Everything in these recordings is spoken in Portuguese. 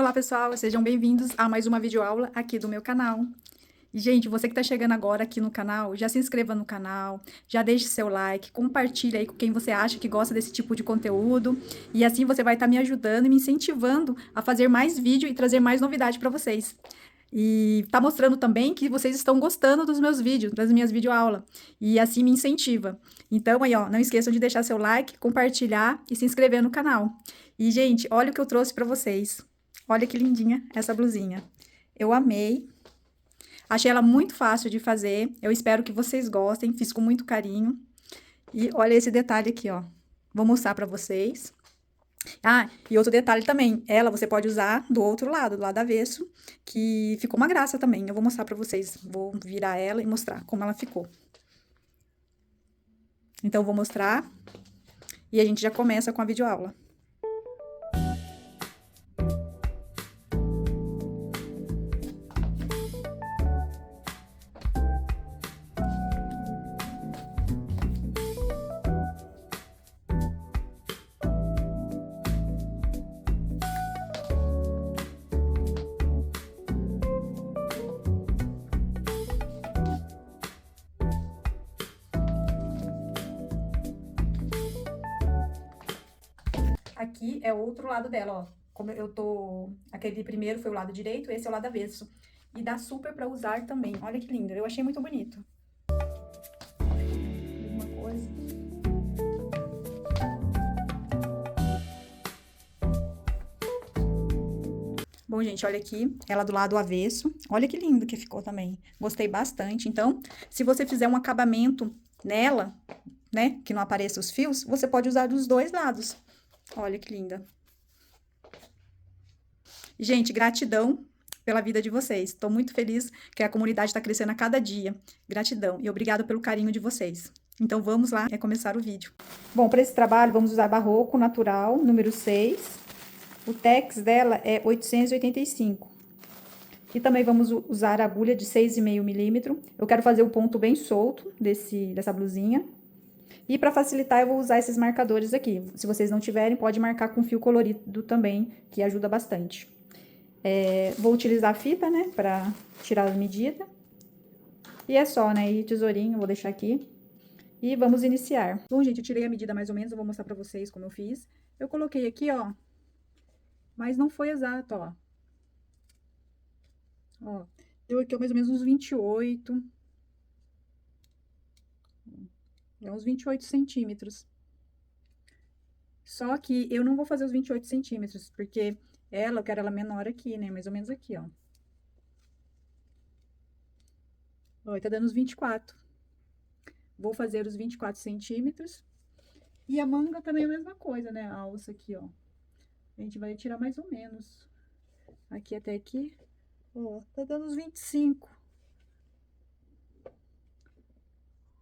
Olá, pessoal, sejam bem-vindos a mais uma videoaula aqui do meu canal. E, gente, você que está chegando agora aqui no canal, já se inscreva no canal, já deixe seu like, compartilha aí com quem você acha que gosta desse tipo de conteúdo. E assim você vai estar me ajudando e me incentivando a fazer mais vídeo e trazer mais novidade para vocês. E tá mostrando também que vocês estão gostando dos meus vídeos, das minhas videoaulas. E assim me incentiva. Então aí, ó, não esqueçam de deixar seu like, compartilhar e se inscrever no canal. E, gente, olha o que eu trouxe para vocês. Olha que lindinha essa blusinha. Eu amei. Achei ela muito fácil de fazer. Eu espero que vocês gostem. Fiz com muito carinho. E olha esse detalhe aqui, ó. Vou mostrar para vocês. Ah, e outro detalhe também. Ela você pode usar do outro lado, do lado avesso, que ficou uma graça também. Eu vou mostrar para vocês. Vou virar ela e mostrar como ela ficou. Então, eu vou mostrar. E a gente já começa com a videoaula. Aqui é o outro lado dela, ó. Como eu tô... Aquele primeiro foi o lado direito, esse é o lado avesso. E dá super pra usar também. Olha que lindo, eu achei muito bonito. Uma coisa... Bom, gente, olha aqui, ela do lado avesso. Olha que lindo que ficou também. Gostei bastante. Então, se você fizer um acabamento nela, né, que não apareça os fios, você pode usar dos dois lados. Olha que linda. Gente, gratidão pela vida de vocês. Estou muito feliz que a comunidade está crescendo a cada dia. Gratidão e obrigado pelo carinho de vocês. Então, vamos lá começar o vídeo. Bom, para esse trabalho, vamos usar barroco natural, número 6. O tex dela é 885. E também vamos usar a agulha de 6,5 milímetro. Eu quero fazer o ponto bem solto dessa blusinha. E para facilitar, eu vou usar esses marcadores aqui. Se vocês não tiverem, pode marcar com fio colorido também, que ajuda bastante. Vou utilizar a fita, né, para tirar as medidas. E é só, né, e tesourinho, vou deixar aqui. E vamos iniciar. Bom, gente, eu tirei a medida mais ou menos, eu vou mostrar pra vocês como eu fiz. Eu coloquei aqui, ó, mas não foi exato, ó. Ó, deu aqui mais ou menos uns 28. É uns 28 centímetros. Só que eu não vou fazer os 28 centímetros, porque eu quero ela menor aqui, né? Mais ou menos aqui, ó. Ó, tá dando os 24. Vou fazer os 24 centímetros. E a manga também é a mesma coisa, né? A alça aqui, ó. A gente vai tirar mais ou menos. Aqui até aqui. Ó, tá dando os 25.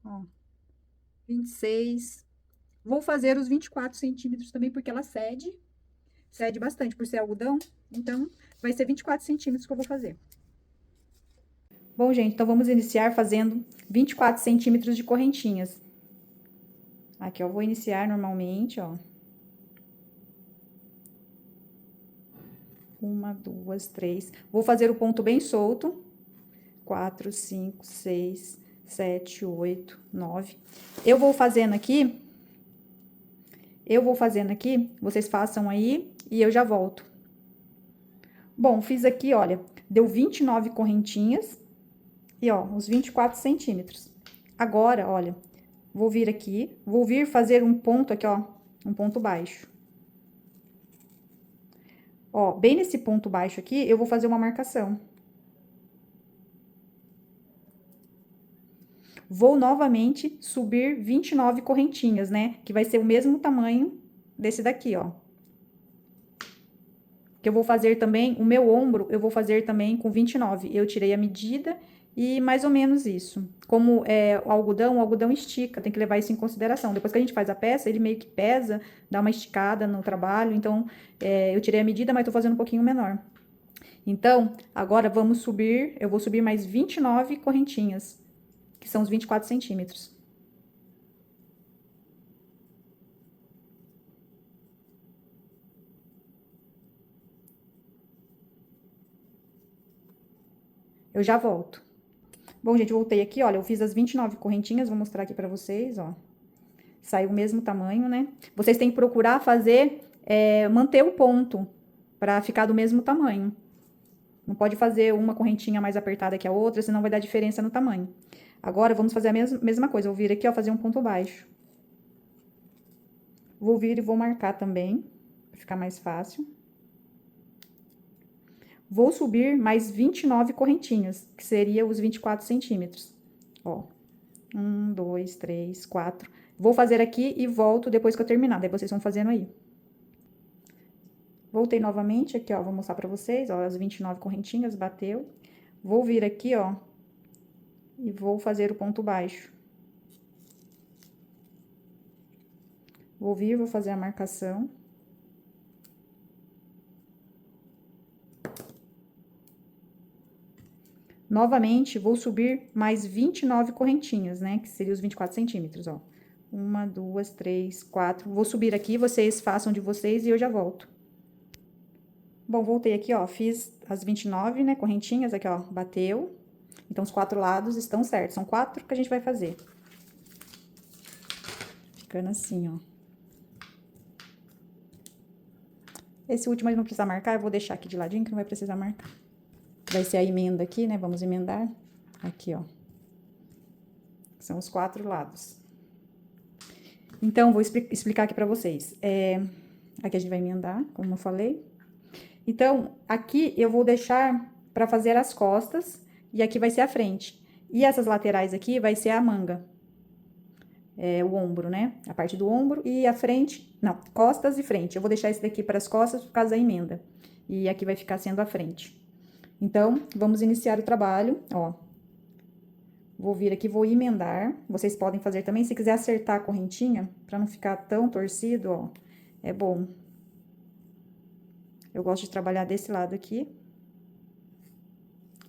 Ó, 26. Vou fazer os 24 centímetros também, porque ela cede. Cede bastante por ser algodão. Então, vai ser 24 centímetros que eu vou fazer. Bom, gente, então vamos iniciar fazendo 24 centímetros de correntinhas. Aqui, ó, vou iniciar normalmente, ó. 1, 2, 3. Vou fazer o ponto bem solto. 4, 5, 6, 7, 8, 9. Eu vou fazendo aqui, vocês façam aí e eu já volto. Bom, fiz aqui, olha, deu 29 correntinhas e, ó, uns 24 centímetros. Agora, olha, vou vir aqui, vou vir fazer um ponto aqui, ó, um ponto baixo. Ó, bem nesse ponto baixo aqui, eu vou fazer uma marcação. Vou novamente subir 29 correntinhas, né? Que vai ser o mesmo tamanho desse daqui, ó. Que eu vou fazer também, o meu ombro, eu vou fazer também com 29. Eu tirei a medida e mais ou menos isso. Como é o algodão estica, tem que levar isso em consideração. Depois que a gente faz a peça, ele meio que pesa, dá uma esticada no trabalho. Então, eu tirei a medida, mas tô fazendo um pouquinho menor. Então, agora vamos subir, eu vou subir mais 29 correntinhas, que são os 24 centímetros. Eu já volto. Bom, gente, voltei aqui, olha, eu fiz as 29 correntinhas, vou mostrar aqui pra vocês, ó. Saiu o mesmo tamanho, né? Vocês têm que procurar fazer, manter o ponto, pra ficar do mesmo tamanho. Não pode fazer uma correntinha mais apertada que a outra, senão vai dar diferença no tamanho. Agora, vamos fazer a mesma coisa. Eu vou vir aqui, ó, fazer um ponto baixo. Vou vir e vou marcar também, pra ficar mais fácil. Vou subir mais 29 correntinhas, que seria os 24 centímetros. Ó, 1, 2, 3, 4. Vou fazer aqui e volto depois que eu terminar, daí vocês vão fazendo aí. Voltei novamente aqui, ó, vou mostrar pra vocês, ó, as 29 correntinhas, bateu. Vou vir aqui, ó, e vou fazer o ponto baixo. Vou vir, vou fazer a marcação. Novamente, vou subir mais 29 correntinhas, né? Que seria os 24 centímetros, ó. 1, 2, 3, 4. Vou subir aqui, vocês façam de vocês e eu já volto. Bom, voltei aqui, ó. Fiz as 29, né? Correntinhas aqui, ó. Bateu. Então, os 4 lados estão certos. São 4 que a gente vai fazer. Ficando assim, ó. Esse último aí não precisa marcar, eu vou deixar aqui de ladinho, que não vai precisar marcar. Vai ser a emenda aqui, né? Vamos emendar. Aqui, ó. São os 4 lados. Então, vou explicar aqui pra vocês. Aqui a gente vai emendar, como eu falei. Então, aqui eu vou deixar pra fazer as costas e aqui vai ser a frente. E essas laterais aqui vai ser a manga. O ombro, né? A parte do ombro e a frente... Não, costas e frente. Eu vou deixar esse daqui para as costas por causa da emenda. E aqui vai ficar sendo a frente. Então, vamos iniciar o trabalho, ó. Vou vir aqui, vou emendar. Vocês podem fazer também, se quiser acertar a correntinha, pra não ficar tão torcido, ó. É bom. Eu gosto de trabalhar desse lado aqui.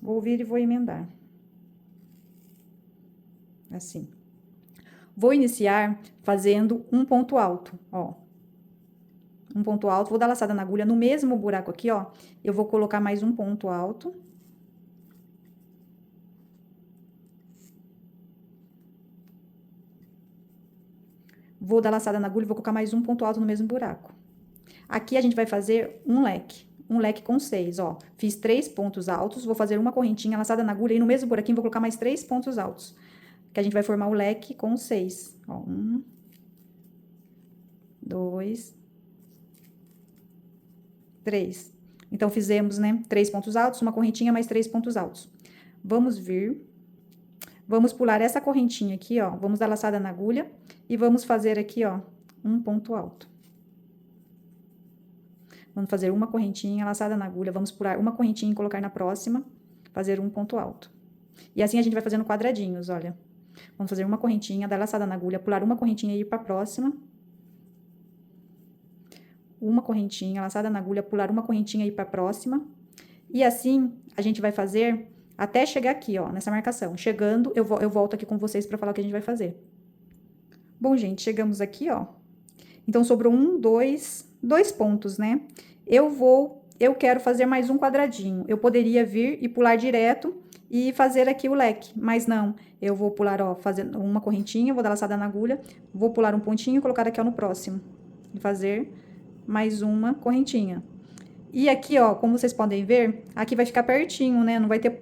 Vou vir e vou emendar. Assim. Vou iniciar fazendo um ponto alto, ó. Um ponto alto, vou dar laçada na agulha no mesmo buraco aqui, ó. Eu vou colocar mais um ponto alto. Vou dar laçada na agulha e vou colocar mais um ponto alto no mesmo buraco. Aqui a gente vai fazer um leque com 6, ó. Fiz 3 pontos altos, vou fazer uma correntinha laçada na agulha e no mesmo buraquinho vou colocar mais 3 pontos altos. Que a gente vai formar o leque com 6. Ó, 1, 2, 3. Então, fizemos, né, 3 pontos altos, uma correntinha, mais 3 pontos altos. Vamos vir, vamos pular essa correntinha aqui, ó, vamos dar laçada na agulha e vamos fazer aqui, ó, um ponto alto. Vamos fazer uma correntinha, laçada na agulha, vamos pular uma correntinha e colocar na próxima, fazer um ponto alto. E assim a gente vai fazendo quadradinhos, olha. Vamos fazer uma correntinha, dar laçada na agulha, pular uma correntinha e ir pra próxima. Uma correntinha, laçada na agulha, pular uma correntinha e ir pra próxima. E assim, a gente vai fazer até chegar aqui, ó, nessa marcação. Chegando, eu volto aqui com vocês pra falar o que a gente vai fazer. Bom, gente, chegamos aqui, ó. Então, sobrou dois pontos, né? Eu quero fazer mais um quadradinho. Eu poderia vir e pular direto e fazer aqui o leque, mas não. Eu vou pular, ó, fazendo uma correntinha, vou dar laçada na agulha, vou pular um pontinho e colocar aqui, ó, no próximo. E fazer mais uma correntinha. E aqui, ó, como vocês podem ver, aqui vai ficar pertinho, né? Não vai ter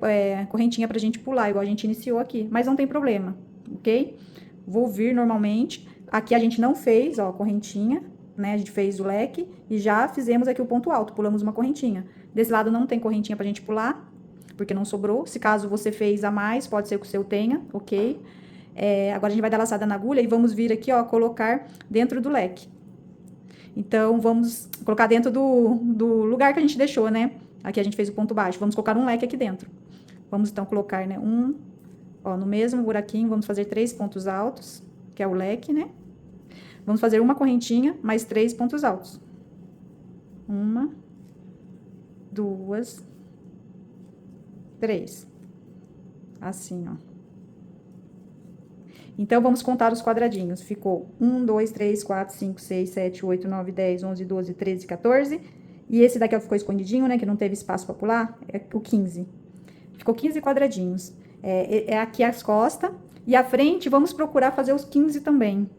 correntinha pra gente pular, igual a gente iniciou aqui. Mas não tem problema, ok? Vou vir normalmente. Aqui a gente não fez, ó, correntinha, né? A gente fez o leque e já fizemos aqui o ponto alto, pulamos uma correntinha. Desse lado não tem correntinha pra gente pular, porque não sobrou. Se caso você fez a mais, pode ser que o seu tenha, ok? Agora a gente vai dar laçada na agulha e vamos vir aqui, ó, colocar dentro do leque. Então, vamos colocar dentro do lugar que a gente deixou, né? Aqui a gente fez o ponto baixo. Vamos colocar um leque aqui dentro. Vamos, então, colocar, né? Ó, no mesmo buraquinho, vamos fazer 3 pontos altos, que é o leque, né? Vamos fazer uma correntinha, mais 3 pontos altos. 1, 2, 3. Assim, ó. Então, vamos contar os quadradinhos. Ficou 1, 2, 3, 4, 5, 6, 7, 8, 9, 10, 11, 12, 13, 14. E esse daqui, ó, ficou escondidinho, né? Que não teve espaço pra pular. É o 15. ficou 15 quadradinhos. É aqui as costas, e a frente, vamos procurar fazer os 15 também.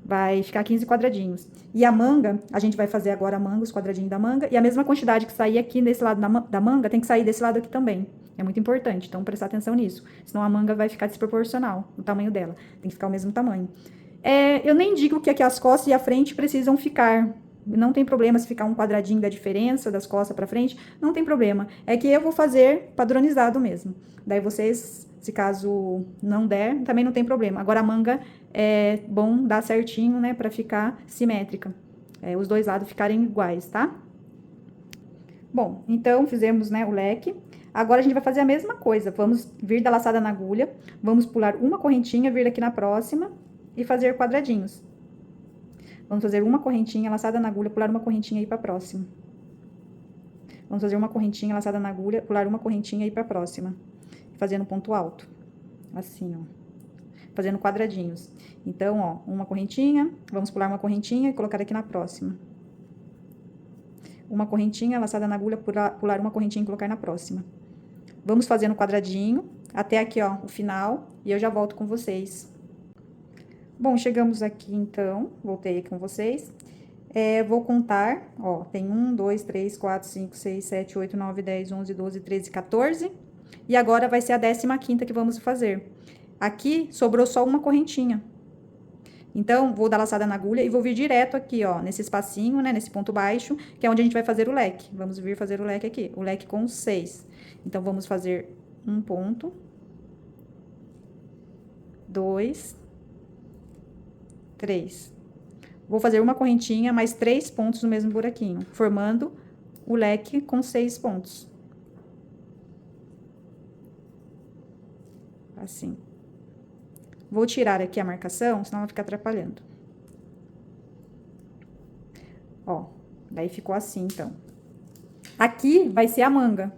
Vai ficar 15 quadradinhos. E a manga, a gente vai fazer agora a manga, os quadradinhos da manga, e a mesma quantidade que sair aqui nesse lado da manga, tem que sair desse lado aqui também. É muito importante, então prestar atenção nisso. Senão a manga vai ficar desproporcional, o tamanho dela. Tem que ficar o mesmo tamanho. Eu nem digo que aqui as costas e a frente precisam ficar. Não tem problema se ficar um quadradinho da diferença das costas pra frente, não tem problema. É que eu vou fazer padronizado mesmo. Daí vocês, se caso não der, também não tem problema. Agora a manga é bom dar certinho, né, pra ficar simétrica. Os dois lados ficarem iguais, tá? Bom, então fizemos, né, o leque. Agora a gente vai fazer a mesma coisa. Vamos vir da laçada na agulha, vamos pular uma correntinha, vir aqui na próxima e fazer quadradinhos. Vamos fazer uma correntinha, laçada na agulha, pular uma correntinha e ir pra próxima. Vamos fazer uma correntinha, laçada na agulha, pular uma correntinha e ir pra próxima. Fazendo ponto alto. Assim, ó. Fazendo quadradinhos. Então, ó, uma correntinha, vamos pular uma correntinha e colocar aqui na próxima. Uma correntinha, laçada na agulha, pular uma correntinha e colocar na próxima. Vamos fazendo quadradinho, até aqui, ó, o final, e eu já volto com vocês. Bom, chegamos aqui, então, voltei aqui com vocês. Vou contar, ó, tem 1, 2, 3, 4, 5, 6, 7, 8, 9, 10, 11, 12, 13, 14. E agora vai ser a 15ª que vamos fazer. Aqui, sobrou só uma correntinha. Então, vou dar laçada na agulha e vou vir direto aqui, ó, nesse espacinho, né, nesse ponto baixo, que é onde a gente vai fazer o leque. Vamos vir fazer o leque aqui, o leque com 6. Então, vamos fazer um ponto, 2, 3. Vou fazer uma correntinha, mais 3 pontos no mesmo buraquinho, formando o leque com 6 pontos. Assim. Vou tirar aqui a marcação, senão vai ficar atrapalhando. Ó, daí ficou assim, então. Aqui vai ser a manga.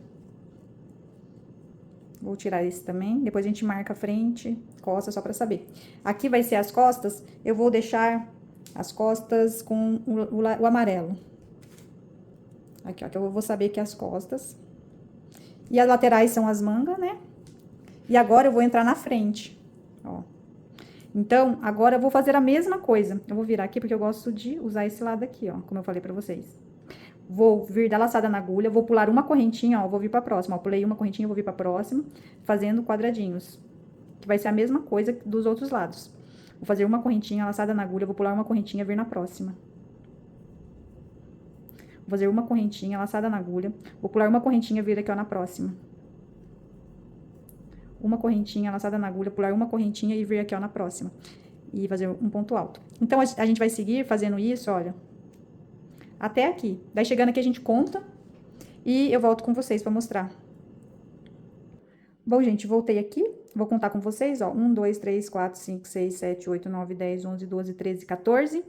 Vou tirar esse também, depois a gente marca a frente, costa, só pra saber. Aqui vai ser as costas, eu vou deixar as costas com o amarelo. Aqui, ó, que eu vou saber que é as costas. E as laterais são as mangas, né? E agora eu vou entrar na frente, ó. Então, agora eu vou fazer a mesma coisa. Eu vou virar aqui porque eu gosto de usar esse lado aqui, ó, como eu falei pra vocês. Vou vir da laçada na agulha, vou pular uma correntinha, ó, vou vir pra próxima, ó, pulei uma correntinha, vou vir pra próxima, fazendo quadradinhos. Que vai ser a mesma coisa dos outros lados. Vou fazer uma correntinha, laçada na agulha, vou pular uma correntinha, vir na próxima. Vou fazer uma correntinha, laçada na agulha, vou pular uma correntinha, vir aqui, ó, na próxima. Uma correntinha, laçada na agulha, pular uma correntinha e vir aqui, ó, na próxima. E fazer um ponto alto. Então, a gente vai seguir fazendo isso, olha, até aqui. Daí, chegando aqui, a gente conta e eu volto com vocês pra mostrar. Bom, gente, voltei aqui. Vou contar com vocês, ó. 1, 2, 3, 4, 5, 6, 7, 8, 9, 10, 11, 12, 13, 14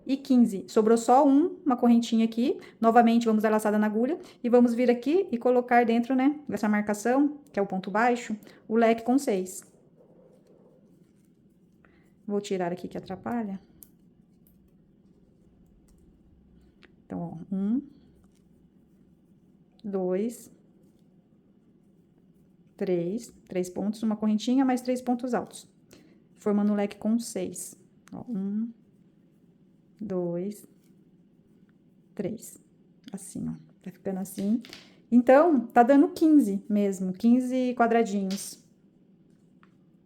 e 15. Sobrou só uma correntinha aqui. Novamente, vamos dar laçada na agulha e vamos vir aqui e colocar dentro, né, dessa marcação, que é o ponto baixo, o leque com 6. Vou tirar aqui que atrapalha. Então, ó, 1, 2, 3 pontos, uma correntinha, mais 3 pontos altos. Formando o leque com 6. Ó, 1, 2, 3. Assim, ó. Tá ficando assim. Então, tá dando 15 mesmo. 15 quadradinhos.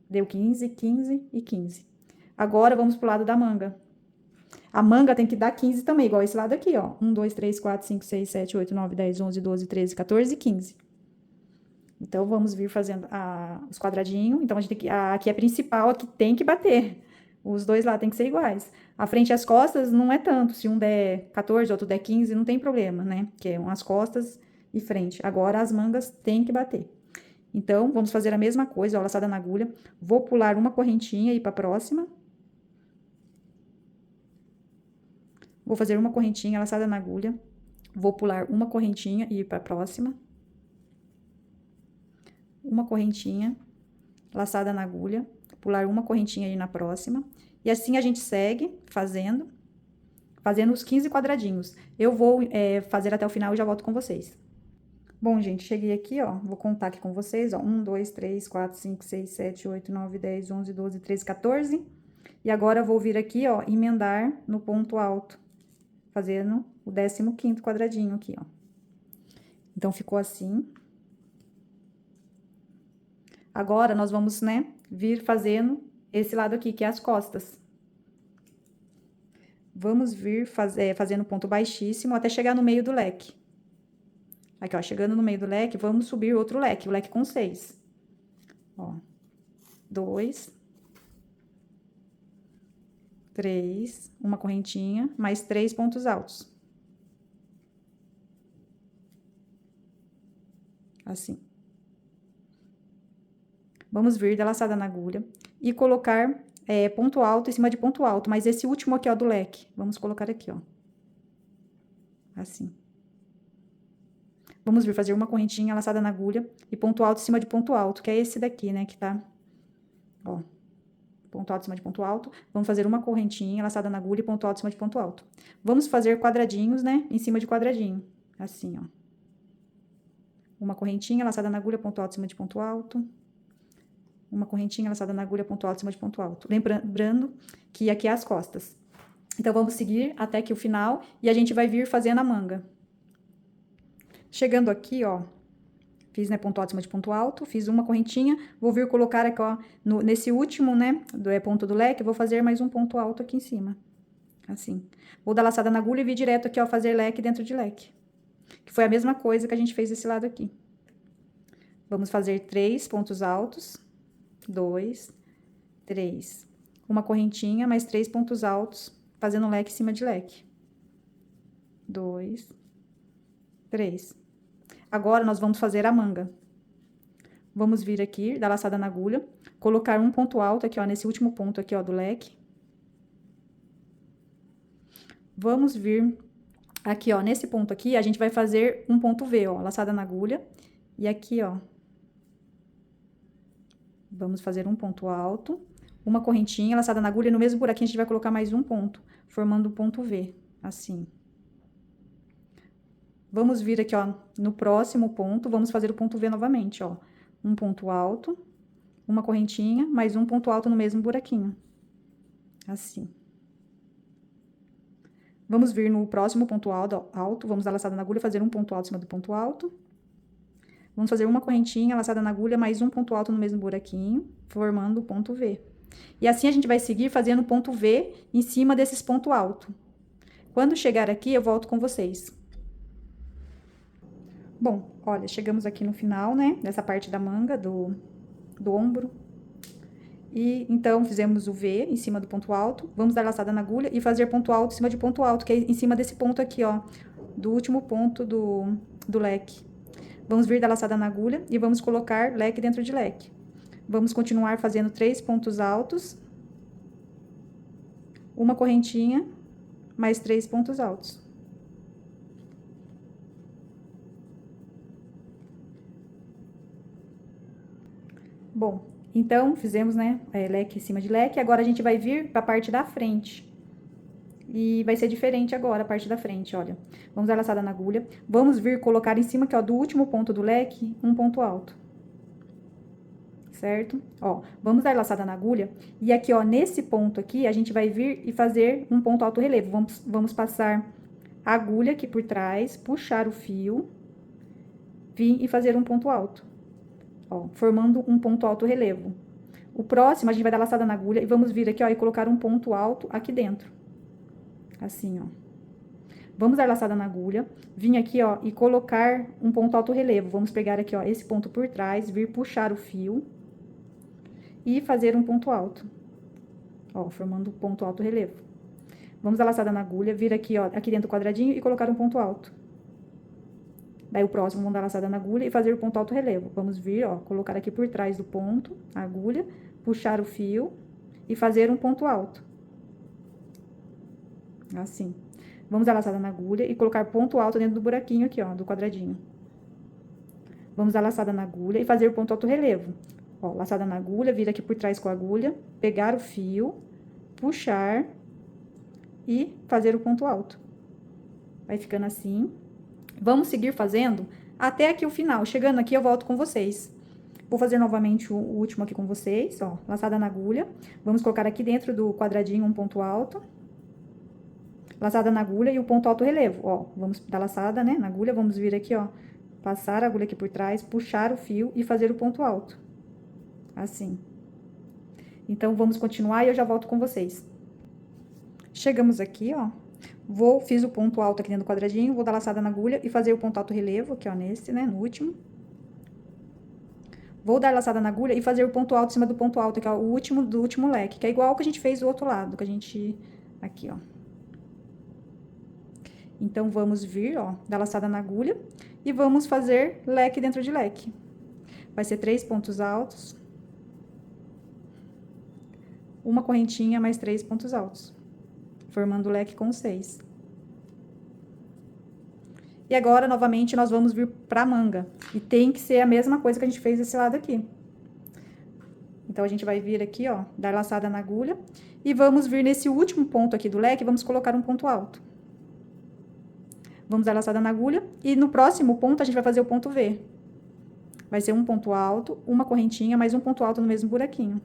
Deu 15, 15 e 15. Agora, vamos pro lado da manga. A manga tem que dar 15 também, igual esse lado aqui, ó. 1, 2, 3, 4, 5, 6, 7, 8, 9, 10, 11, 12, 13, 14 e 15. Então, vamos vir fazendo os quadradinhos. Então, a gente tem que, aqui é principal, aqui tem que bater. Os dois lá tem que ser iguais. A frente e as costas não é tanto. Se um der 14, outro der 15, não tem problema, né? Que é as costas e frente. Agora, as mangas tem que bater. Então, vamos fazer a mesma coisa, ó, laçada na agulha. Vou pular uma correntinha e ir pra próxima. Vou fazer uma correntinha, laçada na agulha. Vou pular uma correntinha e ir pra próxima. Uma correntinha, laçada na agulha, pular uma correntinha aí na próxima. E assim a gente segue fazendo os 15 quadradinhos. Eu vou fazer até o final e já volto com vocês. Bom, gente, cheguei aqui, ó, vou contar aqui com vocês, ó, 1, 2, 3, 4, 5, 6, 7, 8, 9, 10, 11, 12, 13, 14. E agora eu vou vir aqui, ó, emendar no ponto alto, fazendo o 15º quadradinho aqui, ó. Então, ficou assim. Agora, nós vamos, né, vir fazendo esse lado aqui, que é as costas. Vamos vir fazendo ponto baixíssimo até chegar no meio do leque. Aqui, ó, chegando no meio do leque, vamos subir outro leque, o leque com 6. Ó, 2, 3, uma correntinha, mais 3 pontos altos. Assim. Vamos vir da laçada na agulha e colocar ponto alto em cima de ponto alto, mas esse último aqui, ó, do leque, vamos colocar aqui, ó. Assim. Vamos vir fazer uma correntinha laçada na agulha e ponto alto em cima de ponto alto, que é esse daqui, né, que tá, ó, ponto alto em cima de ponto alto. Vamos fazer uma correntinha laçada na agulha e ponto alto em cima de ponto alto. Vamos fazer quadradinhos, né, em cima de quadradinho, assim, ó. Uma correntinha laçada na agulha, ponto alto em cima de ponto alto. Uma correntinha laçada na agulha, ponto alto em cima de ponto alto. Lembrando que aqui é as costas. Então, vamos seguir até aqui o final e a gente vai vir fazendo a manga. Chegando aqui, ó, fiz, né, ponto alto em cima de ponto alto, fiz uma correntinha, vou vir colocar aqui, ó, nesse último, né, ponto do leque, vou fazer mais um ponto alto aqui em cima. Assim. Vou dar laçada na agulha e vir direto aqui, ó, fazer leque dentro de leque. Que foi a mesma coisa que a gente fez desse lado aqui. Vamos fazer 3 pontos altos. 2, 3. Uma correntinha, mais 3 pontos altos, fazendo leque em cima de leque. 2, 3. Agora, nós vamos fazer a manga. Vamos vir aqui, dar laçada na agulha, colocar um ponto alto aqui, ó, nesse último ponto aqui, ó, do leque. Vamos vir aqui, ó, nesse ponto aqui, a gente vai fazer um ponto V, ó, laçada na agulha. E aqui, ó, vamos fazer um ponto alto, uma correntinha laçada na agulha, e no mesmo buraquinho a gente vai colocar mais um ponto, formando o ponto V, assim. Vamos vir aqui, ó, no próximo ponto, vamos fazer o ponto V novamente, ó. Um ponto alto, uma correntinha, mais um ponto alto no mesmo buraquinho. Assim. Vamos vir no próximo ponto alto, vamos dar laçada na agulha, fazer um ponto alto em cima do ponto alto. Vamos fazer uma correntinha, laçada na agulha, mais um ponto alto no mesmo buraquinho, formando o ponto V. E assim a gente vai seguir fazendo ponto V em cima desses pontos altos. Quando chegar aqui, eu volto com vocês. Bom, olha, chegamos aqui no final, né, dessa parte da manga, do ombro. E, então, fizemos o V em cima do ponto alto, vamos dar laçada na agulha e fazer ponto alto em cima de ponto alto, que é em cima desse ponto aqui, ó, do último ponto do leque. Vamos vir dar laçada na agulha e vamos colocar leque dentro de leque. Vamos continuar fazendo 3 pontos altos, uma correntinha, mais 3 pontos altos. Bom, então, fizemos, né, leque em cima de leque, agora a gente vai vir pra parte da frente. E vai ser diferente agora, a parte da frente, olha. Vamos dar laçada na agulha, vamos vir colocar em cima aqui, ó, do último ponto do leque, um ponto alto. Certo? Ó, vamos dar laçada na agulha, e aqui, ó, nesse ponto aqui, a gente vai vir e fazer um ponto alto relevo. Vamos passar a agulha aqui por trás, puxar o fio, vir e fazer um ponto alto. Ó, formando um ponto alto relevo. O próximo, a gente vai dar laçada na agulha e vamos vir aqui, ó, e colocar um ponto alto aqui dentro. Assim, ó. Vamos dar laçada na agulha, vir aqui, ó, e colocar um ponto alto relevo. Vamos pegar aqui, ó, esse ponto por trás, vir puxar o fio e fazer um ponto alto. Ó, formando um ponto alto relevo. Vamos dar laçada na agulha, vir aqui, ó, aqui dentro do quadradinho e colocar um ponto alto. Daí, o próximo, vamos dar laçada na agulha e fazer o ponto alto relevo. Vamos vir, ó, colocar aqui por trás do ponto, a agulha, puxar o fio e fazer um ponto alto. Assim. Vamos dar laçada na agulha e colocar ponto alto dentro do buraquinho aqui, ó, do quadradinho. Vamos dar laçada na agulha e fazer o ponto alto relevo. Ó, laçada na agulha, vir aqui por trás com a agulha, pegar o fio, puxar e fazer o ponto alto. Vai ficando assim. Vamos seguir fazendo até aqui o final. Chegando aqui, eu volto com vocês. Vou fazer novamente o último aqui com vocês, ó, laçada na agulha. Vamos colocar aqui dentro do quadradinho um ponto alto. Laçada na agulha e o ponto alto relevo, ó. Vamos dar laçada, né, na agulha, vamos vir aqui, ó, passar a agulha aqui por trás, puxar o fio e fazer o ponto alto. Assim. Então, vamos continuar e eu já volto com vocês. Chegamos aqui, ó. Fiz o ponto alto aqui dentro do quadradinho, vou dar laçada na agulha e fazer o ponto alto relevo aqui, ó, nesse, né, no último. Vou dar laçada na agulha e fazer o ponto alto em cima do ponto alto, que é o último do último leque, que é igual ao que a gente fez do outro lado, que a gente... Aqui, ó. Então, vamos vir, ó, dar laçada na agulha e vamos fazer leque dentro de leque. Vai ser 3 pontos altos. Uma correntinha mais 3 pontos altos. Formando o leque com 6. E agora, novamente, nós vamos vir pra manga. E tem que ser a mesma coisa que a gente fez desse lado aqui. Então, a gente vai vir aqui, ó, dar laçada na agulha. E vamos vir nesse último ponto aqui do leque, vamos colocar um ponto alto. Vamos dar laçada na agulha. E no próximo ponto, a gente vai fazer o ponto V. Vai ser um ponto alto, uma correntinha, mais um ponto alto no mesmo buraquinho.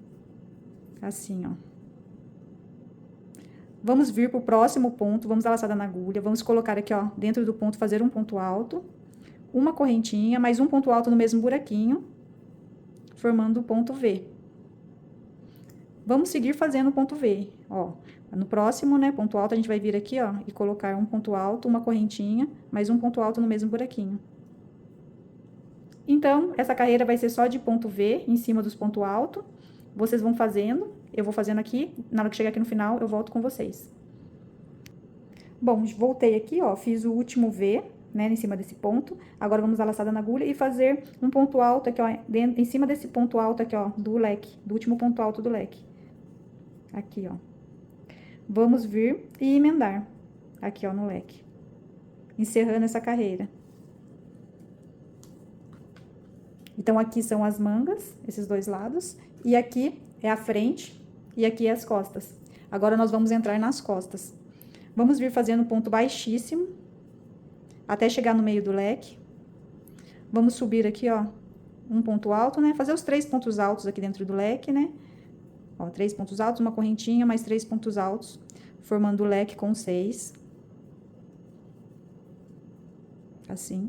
Assim, ó. Vamos vir pro próximo ponto, vamos dar laçada na agulha, vamos colocar aqui, ó, dentro do ponto, fazer um ponto alto, uma correntinha, mais um ponto alto no mesmo buraquinho, formando o ponto V. Vamos seguir fazendo o ponto V, ó. No próximo, né, ponto alto, a gente vai vir aqui, ó, e colocar um ponto alto, uma correntinha, mais um ponto alto no mesmo buraquinho. Então, essa carreira vai ser só de ponto V, em cima dos pontos altos. Vocês vão fazendo, eu vou fazendo aqui, na hora que chegar aqui no final, eu volto com vocês. Bom, voltei aqui, ó, fiz o último V, né, em cima desse ponto. Agora, vamos dar laçada na agulha e fazer um ponto alto aqui, ó, em cima desse ponto alto aqui, ó, do leque, do último ponto alto do leque. Aqui, ó. Vamos vir e emendar aqui, ó, no leque. Encerrando essa carreira. Então, aqui são as mangas, esses dois lados, e aqui é a frente, e aqui é as costas. Agora, nós vamos entrar nas costas. Vamos vir fazendo ponto baixíssimo, até chegar no meio do leque. Vamos subir aqui, ó, um ponto alto, né? Fazer os 3 pontos altos aqui dentro do leque, né? Ó, 3 pontos altos, uma correntinha, mais 3 pontos altos, formando o leque com 6. Assim.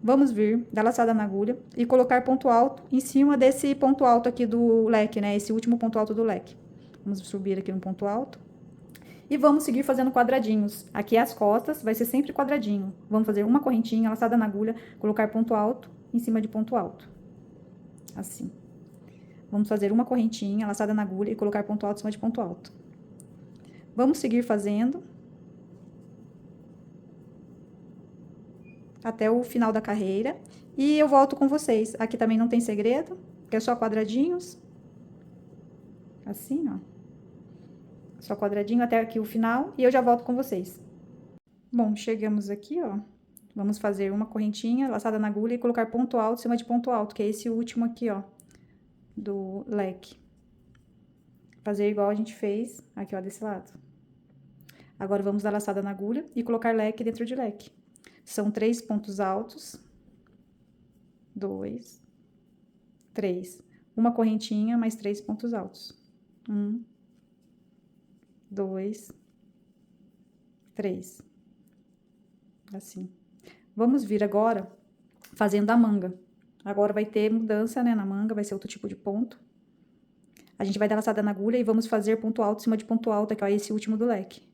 Vamos vir, dar laçada na agulha e colocar ponto alto em cima desse ponto alto aqui do leque, né? Esse último ponto alto do leque. Vamos subir aqui no ponto alto. E vamos seguir fazendo quadradinhos. Aqui as costas, vai ser sempre quadradinho. Vamos fazer uma correntinha, laçada na agulha, colocar ponto alto em cima de ponto alto. Assim. Vamos fazer uma correntinha, laçada na agulha e colocar ponto alto em cima de ponto alto. Vamos seguir fazendo até o final da carreira. E eu volto com vocês. Aqui também não tem segredo, que é só quadradinhos. Assim, ó. Só quadradinho até aqui o final. E eu já volto com vocês. Bom, chegamos aqui, ó. Vamos fazer uma correntinha, laçada na agulha e colocar ponto alto em cima de ponto alto, que é esse último aqui, ó, do leque. Fazer igual a gente fez aqui, ó, desse lado. Agora, vamos dar laçada na agulha e colocar leque dentro de leque. São 3 pontos altos. 2, 3. Uma correntinha, mais 3 pontos altos. 1, 2, 3. Assim. Vamos vir agora fazendo a manga. Agora vai ter mudança, né, na manga, vai ser outro tipo de ponto. A gente vai dar laçada na agulha e vamos fazer ponto alto em cima de ponto alto, aqui, ó, esse último do leque.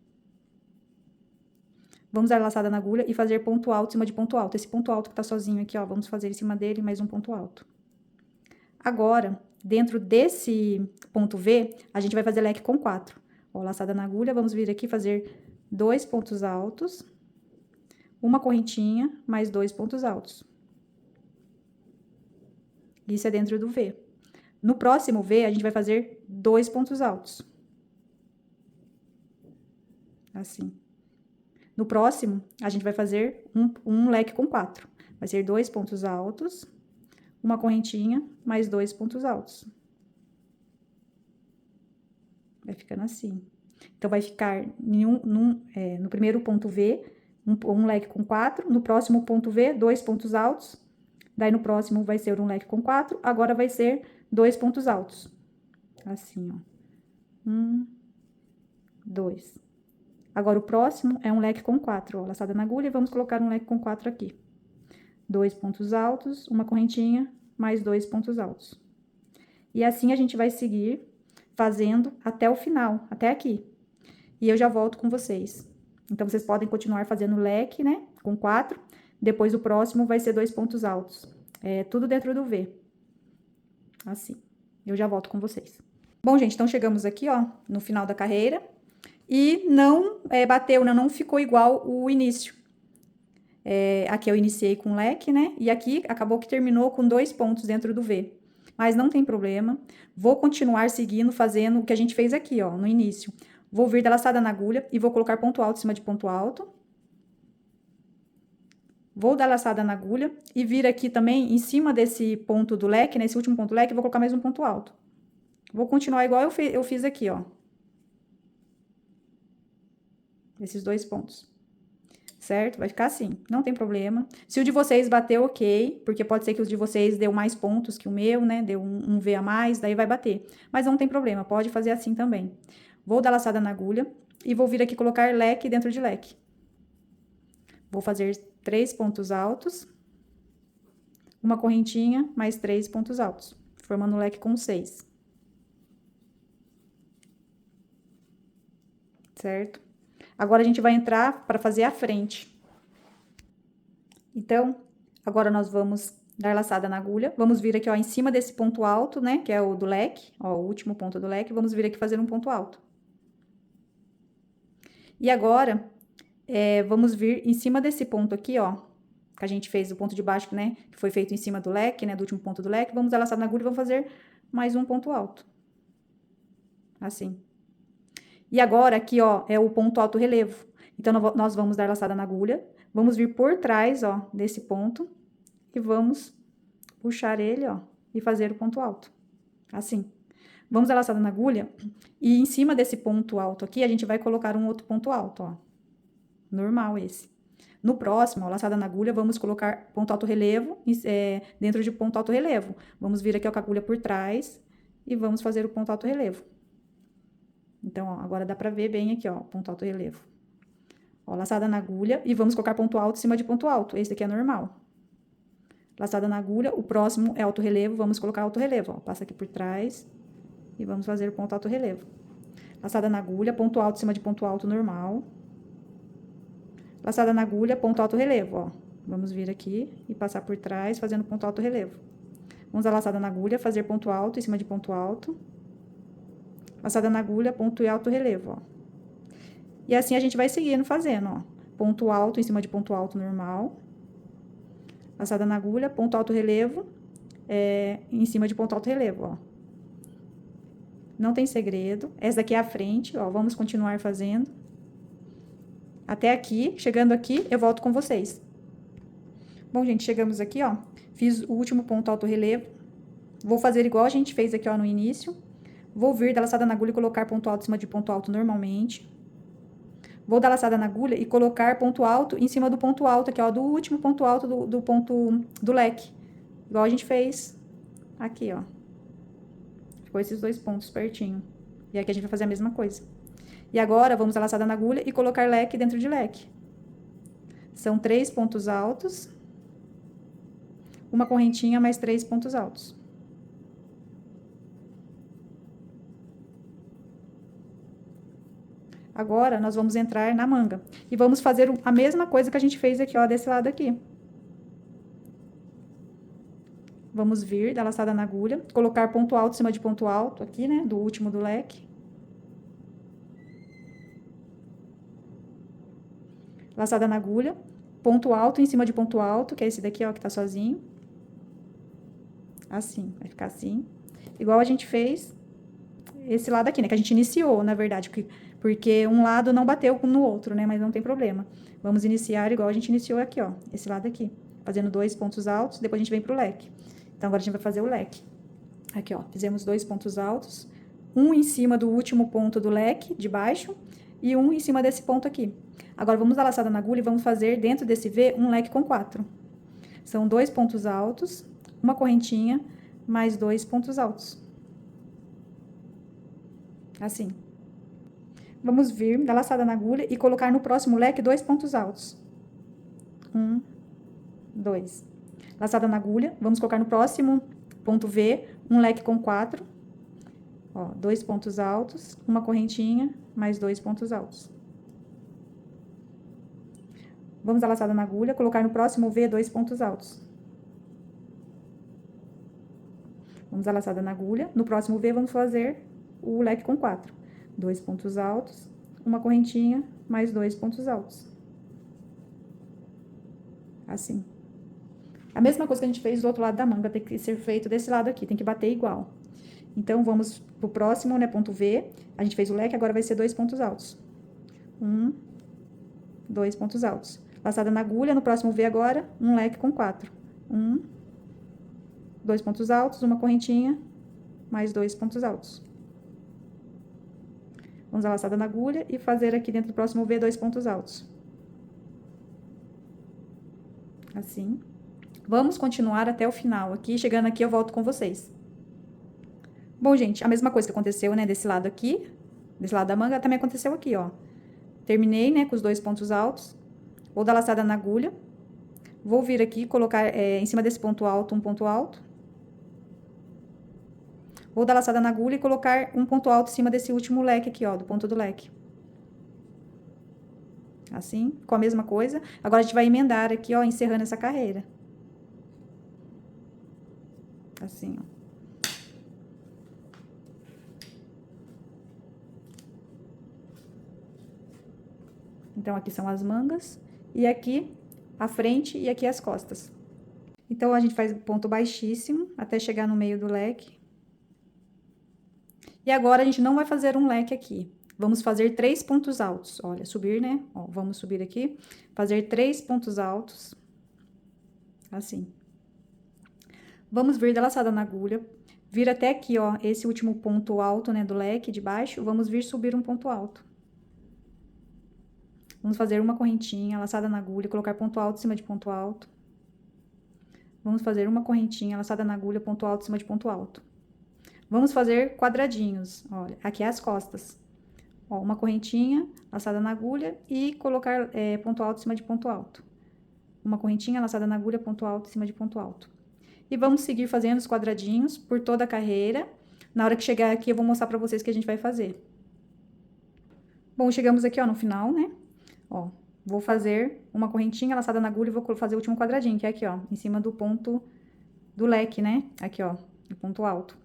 Vamos dar laçada na agulha e fazer ponto alto em cima de ponto alto. Esse ponto alto que tá sozinho aqui, ó, vamos fazer em cima dele mais um ponto alto. Agora, dentro desse ponto V, a gente vai fazer leque com 4. Ó, laçada na agulha, vamos vir aqui fazer 2 pontos altos, uma correntinha, mais 2 pontos altos. Isso é dentro do V. No próximo V, a gente vai fazer 2 pontos altos. Assim. No próximo, a gente vai fazer um leque com 4. Vai ser 2 pontos altos, uma correntinha, mais 2 pontos altos. Vai ficando assim. Então, vai ficar no primeiro ponto V, um leque com 4, no próximo ponto V, 2 pontos altos, daí no próximo vai ser um leque com 4, agora vai ser 2 pontos altos. Assim, ó. 1, 2. Agora, o próximo é um leque com 4, ó, laçada na agulha, e vamos colocar um leque com 4 aqui. 2 pontos altos, uma correntinha, mais 2 pontos altos. E assim a gente vai seguir fazendo até o final, até aqui. E eu já volto com vocês. Então, vocês podem continuar fazendo leque, né, com 4. Depois, o próximo vai ser 2 pontos altos. É tudo dentro do V. Assim. Eu já volto com vocês. Bom, gente, então chegamos aqui, ó, no final da carreira. E não bateu, não ficou igual o início. Aqui eu iniciei com leque, né? E aqui acabou que terminou com 2 pontos dentro do V. Mas não tem problema. Vou continuar seguindo, fazendo o que a gente fez aqui, ó, no início. Vou vir da laçada na agulha e vou colocar ponto alto em cima de ponto alto. Vou dar laçada na agulha e vir aqui também em cima desse ponto do leque, nesse último ponto do leque, vou colocar mais um ponto alto. Vou continuar igual eu fiz aqui, ó. Esses 2 pontos. Certo? Vai ficar assim, não tem problema. Se o de vocês bater, ok, porque pode ser que os de vocês deu mais pontos que o meu, né? Deu um V a mais, daí vai bater. Mas não tem problema, pode fazer assim também. Vou dar laçada na agulha e vou vir aqui colocar leque dentro de leque. Vou fazer 3 pontos altos, uma correntinha, mais 3 pontos altos, formando um leque com 6. Certo? Agora, a gente vai entrar para fazer a frente. Então, agora nós vamos dar laçada na agulha. Vamos vir aqui, ó, em cima desse ponto alto, né? Que é o do leque, ó, o último ponto do leque. Vamos vir aqui fazer um ponto alto. E agora, vamos vir em cima desse ponto aqui, ó, que a gente fez o ponto de baixo, né? Que foi feito em cima do leque, né? Do último ponto do leque. Vamos dar laçada na agulha e vamos fazer mais um ponto alto. Assim. E agora, aqui, ó, é o ponto alto relevo. Então, nós vamos dar laçada na agulha, vamos vir por trás, ó, desse ponto, e vamos puxar ele, ó, e fazer o ponto alto. Assim. Vamos dar laçada na agulha, e em cima desse ponto alto aqui, a gente vai colocar um outro ponto alto, ó. Normal esse. No próximo, ó, laçada na agulha, vamos colocar ponto alto relevo, dentro de ponto alto relevo. Vamos vir aqui, ó, com a agulha por trás, e vamos fazer o ponto alto relevo. Então, ó, agora dá pra ver bem aqui, ó, ponto alto relevo. Ó, laçada na agulha e vamos colocar ponto alto em cima de ponto alto. Esse aqui é normal. Laçada na agulha, o próximo é alto relevo, vamos colocar alto relevo, ó. Passa aqui por trás e vamos fazer o ponto alto relevo. Laçada na agulha, ponto alto em cima de ponto alto normal. Laçada na agulha, ponto alto relevo, ó. Vamos vir aqui e passar por trás fazendo ponto alto relevo. Vamos dar laçada na agulha, fazer ponto alto em cima de ponto alto. Laçada na agulha, ponto e alto relevo, ó. E assim a gente vai seguindo fazendo, ó. Ponto alto em cima de ponto alto normal. Laçada na agulha, ponto alto relevo, em cima de ponto alto relevo, ó. Não tem segredo. Essa daqui é a frente, ó. Vamos continuar fazendo. Até aqui. Chegando aqui, eu volto com vocês. Bom, gente, chegamos aqui, ó. Fiz o último ponto alto relevo. Vou fazer igual a gente fez aqui, ó, no início. Vou vir da laçada na agulha e colocar ponto alto em cima de ponto alto normalmente. Vou dar laçada na agulha e colocar ponto alto em cima do ponto alto aqui, ó, do último ponto alto do ponto do leque. Igual a gente fez aqui, ó. Ficou esses 2 pontos pertinho. E aqui a gente vai fazer a mesma coisa. E agora, vamos dar laçada na agulha e colocar leque dentro de leque. São 3 pontos altos. Uma correntinha mais 3 pontos altos. Agora, nós vamos entrar na manga. E vamos fazer a mesma coisa que a gente fez aqui, ó, desse lado aqui. Vamos vir, dar laçada na agulha, colocar ponto alto em cima de ponto alto aqui, né, do último do leque. Laçada na agulha, ponto alto em cima de ponto alto, que é esse daqui, ó, que tá sozinho. Assim, vai ficar assim. Igual a gente fez esse lado aqui, né, que a gente iniciou, na verdade, porque um lado não bateu no outro, né? Mas não tem problema. Vamos iniciar igual a gente iniciou aqui, ó. Esse lado aqui. Fazendo 2 pontos altos, depois a gente vem pro leque. Então, agora a gente vai fazer o leque. Aqui, ó. Fizemos 2 pontos altos. Um em cima do último ponto do leque, de baixo. E um em cima desse ponto aqui. Agora, vamos dar laçada na agulha e vamos fazer dentro desse V um leque com 4. São 2 pontos altos, uma correntinha, mais 2 pontos altos. Assim. Vamos vir, dar laçada na agulha e colocar no próximo leque 2 pontos altos. 1, 2. Laçada na agulha, vamos colocar no próximo ponto V, um leque com 4. Ó, 2 pontos altos, uma correntinha, mais 2 pontos altos. Vamos dar laçada na agulha, colocar no próximo V 2 pontos altos. Vamos dar laçada na agulha, no próximo V vamos fazer o leque com 4. 2 pontos altos, uma correntinha, mais 2 pontos altos. Assim. A mesma coisa que a gente fez do outro lado da manga, tem que ser feito desse lado aqui, tem que bater igual. Então, vamos pro próximo, né, ponto V. A gente fez o leque, agora vai ser 2 pontos altos. 1, 2 pontos altos. Laçada na agulha, no próximo V agora, um leque com 4. 1, 2 pontos altos, uma correntinha, mais 2 pontos altos. Vamos dar laçada na agulha e fazer aqui dentro do próximo V 2 pontos altos. Assim. Vamos continuar até o final aqui. Chegando aqui, eu volto com vocês. Bom, gente, a mesma coisa que aconteceu, né, desse lado aqui, desse lado da manga, também aconteceu aqui, ó. Terminei, né, com os 2 pontos altos. Vou dar laçada na agulha. Vou vir aqui, colocar em cima desse ponto alto, um ponto alto. Vou dar laçada na agulha e colocar um ponto alto em cima desse último leque aqui, ó, do ponto do leque. Assim, com a mesma coisa. Agora, a gente vai emendar aqui, ó, encerrando essa carreira. Assim, ó. Então, aqui são as mangas. E aqui, a frente e aqui as costas. Então, a gente faz ponto baixíssimo até chegar no meio do leque. E agora, a gente não vai fazer um leque aqui. Vamos fazer 3 pontos altos. Olha, subir, né? Ó, vamos subir aqui. Fazer 3 pontos altos. Assim. Vamos vir da laçada na agulha. Vir até aqui, ó, esse último ponto alto, né, do leque de baixo. Vamos vir subir um ponto alto. Vamos fazer uma correntinha, laçada na agulha, colocar ponto alto em cima de ponto alto. Vamos fazer uma correntinha, laçada na agulha, ponto alto em cima de ponto alto. Vamos fazer quadradinhos, olha, aqui é as costas. Ó, uma correntinha, laçada na agulha e colocar ponto alto em cima de ponto alto. Uma correntinha, laçada na agulha, ponto alto em cima de ponto alto. E vamos seguir fazendo os quadradinhos por toda a carreira. Na hora que chegar aqui, eu vou mostrar pra vocês o que a gente vai fazer. Bom, chegamos aqui, ó, no final, né? Ó, vou fazer uma correntinha, laçada na agulha e vou fazer o último quadradinho, que é aqui, ó, em cima do ponto do leque, né? Aqui, ó, no ponto alto.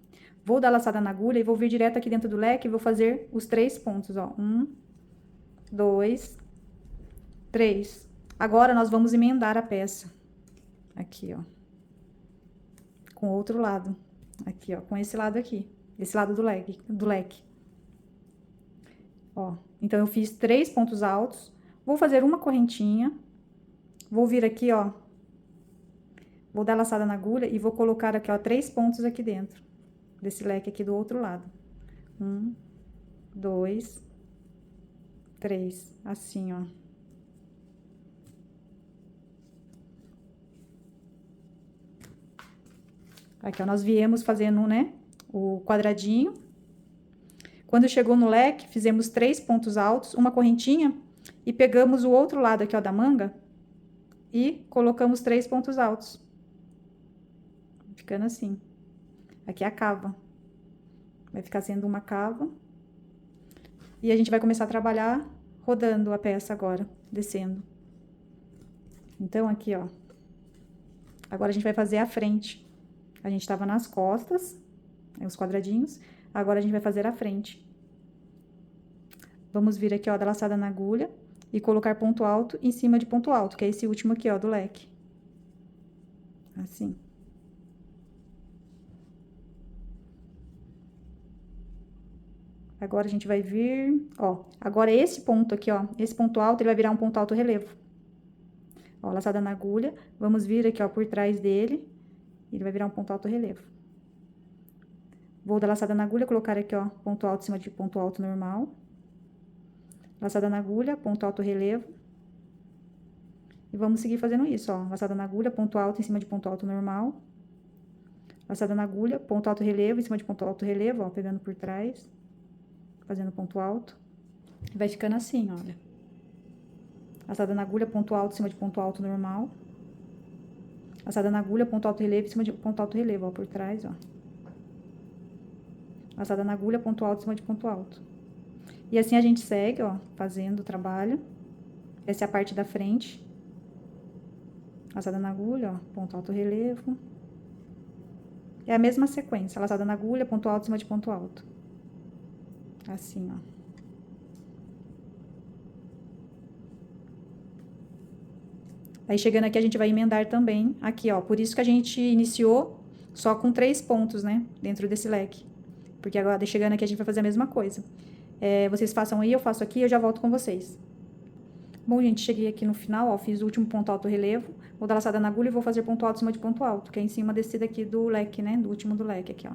Vou dar laçada na agulha e vou vir direto aqui dentro do leque e vou fazer os 3 pontos, ó. 1, 2, 3. Agora, nós vamos emendar a peça. Aqui, ó. Com o outro lado. Aqui, ó, com esse lado aqui. Esse lado do leque. Ó, então, eu fiz 3 pontos altos. Vou fazer uma correntinha. Vou vir aqui, ó. Vou dar laçada na agulha e vou colocar aqui, ó, 3 pontos aqui dentro. Desse leque aqui do outro lado. 1, 2, 3. Assim, ó. Aqui, ó, nós viemos fazendo, né, o quadradinho. Quando chegou no leque, fizemos 3 pontos altos, uma correntinha, e pegamos o outro lado aqui, ó, da manga, e colocamos 3 pontos altos. Ficando assim. Aqui é a cava. Vai ficar sendo uma cava. E a gente vai começar a trabalhar rodando a peça agora, descendo. Então, aqui, ó. Agora, a gente vai fazer a frente. A gente tava nas costas, os quadradinhos. Agora, a gente vai fazer a frente. Vamos vir aqui, ó, da laçada na agulha e colocar ponto alto em cima de ponto alto, que é esse último aqui, ó, do leque. Assim. Agora, a gente vai vir, ó, agora esse ponto aqui, ó, esse ponto alto, ele vai virar um ponto alto relevo. Ó, laçada na agulha, vamos vir aqui, ó, por trás dele, ele vai virar um ponto alto relevo. Vou dar laçada na agulha, colocar aqui, ó, ponto alto em cima de ponto alto normal. laçada na agulha, ponto alto, relevo. E vamos seguir fazendo isso, ó. Laçada na agulha, ponto alto em cima de ponto alto normal. Laçada na agulha, ponto alto, relevo em cima de ponto alto, relevo, ó, pegando por trás. Fazendo ponto alto. Vai ficando assim, olha. Laçada na agulha, ponto alto em cima de ponto alto normal. Laçada na agulha, ponto alto, relevo em cima de ponto alto, relevo, ó, por trás, ó. Laçada na agulha, ponto alto em cima de ponto alto. E assim a gente segue, ó, fazendo o trabalho. Essa é a parte da frente. Laçada na agulha, ó, ponto alto, relevo. É a mesma sequência, laçada na agulha, ponto alto em cima de ponto alto. Assim, ó. Aí, chegando aqui, a gente vai emendar também aqui, ó. Por isso que a gente iniciou só com 3 pontos, né? Dentro desse leque. Porque agora, chegando aqui, a gente vai fazer a mesma coisa. Vocês façam aí, eu faço aqui, eu já volto com vocês. Bom, gente, cheguei aqui no final, ó. Fiz o último ponto alto relevo. Vou dar laçada na agulha e vou fazer ponto alto em cima de ponto alto. Que é em cima desse daqui do leque, né? Do último do leque aqui, ó.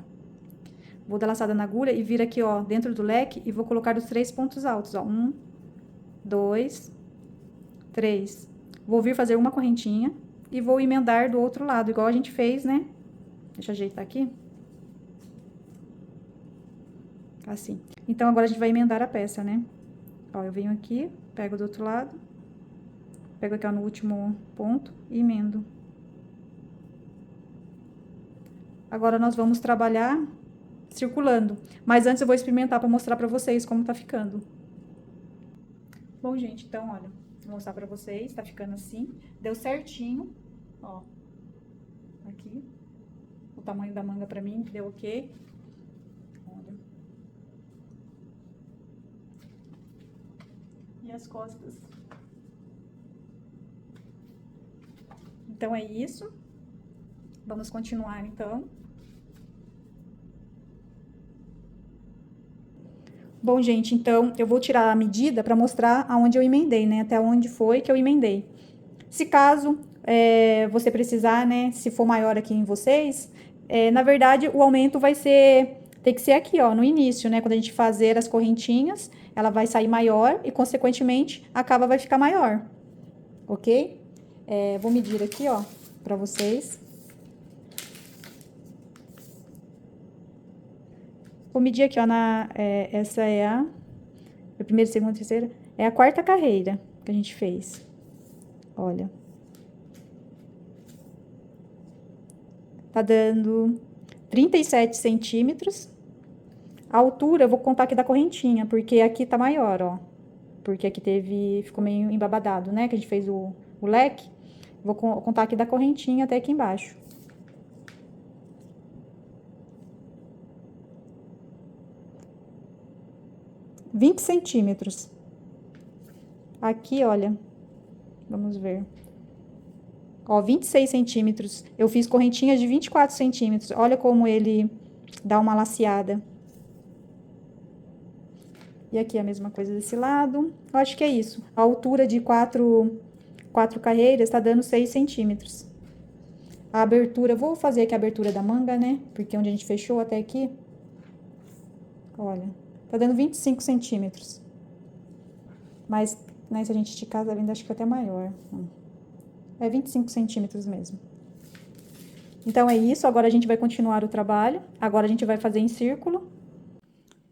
Vou dar laçada na agulha e vir aqui, ó, dentro do leque e vou colocar os 3 pontos altos, ó. 1, 2, 3. Vou vir fazer uma correntinha e vou emendar do outro lado, igual a gente fez, né? Deixa eu ajeitar aqui. Assim. Então, agora a gente vai emendar a peça, né? Ó, eu venho aqui, pego do outro lado, pego aqui, ó, no último ponto e emendo. Agora, nós vamos trabalhar circulando. Mas antes eu vou experimentar pra mostrar pra vocês como tá ficando. Bom, gente, então, olha, vou mostrar pra vocês, tá ficando assim. Deu certinho, ó. Aqui. O tamanho da manga pra mim, deu ok. Olha. E as costas. Então, é isso. Vamos continuar, então. Bom, gente, então, eu vou tirar a medida pra mostrar aonde eu emendei, né? Até onde foi que eu emendei. Se caso você precisar, né? Se for maior aqui em vocês, na verdade, o aumento vai ser... Tem que ser aqui, ó, no início, né? Quando a gente fazer as correntinhas, ela vai sair maior e, consequentemente, a cava vai ficar maior. Ok? Vou medir aqui, ó, pra vocês. Vou medir aqui, ó, essa é a primeira, segunda, terceira, é a 4ª carreira que a gente fez. Olha. Tá dando 37 centímetros. A altura, eu vou contar aqui da correntinha, porque aqui tá maior, ó. Porque aqui ficou meio embabadado, né? Que a gente fez o leque. Vou contar aqui da correntinha até aqui embaixo. — 20 centímetros. Aqui, olha, vamos ver. Ó, 26 centímetros. Eu fiz correntinhas de 24 centímetros. Olha como ele dá uma laceada. E aqui a mesma coisa desse lado. Eu acho que é isso. A altura de 4 carreiras tá dando 6 centímetros. A abertura, vou fazer aqui a abertura da manga, né? Porque onde a gente fechou até aqui, olha, tá dando 25 centímetros. Mas, né, se a gente esticar, tá vendo, acho que até maior. É 25 centímetros mesmo. Então, é isso. Agora, a gente vai continuar o trabalho. Agora, a gente vai fazer em círculo.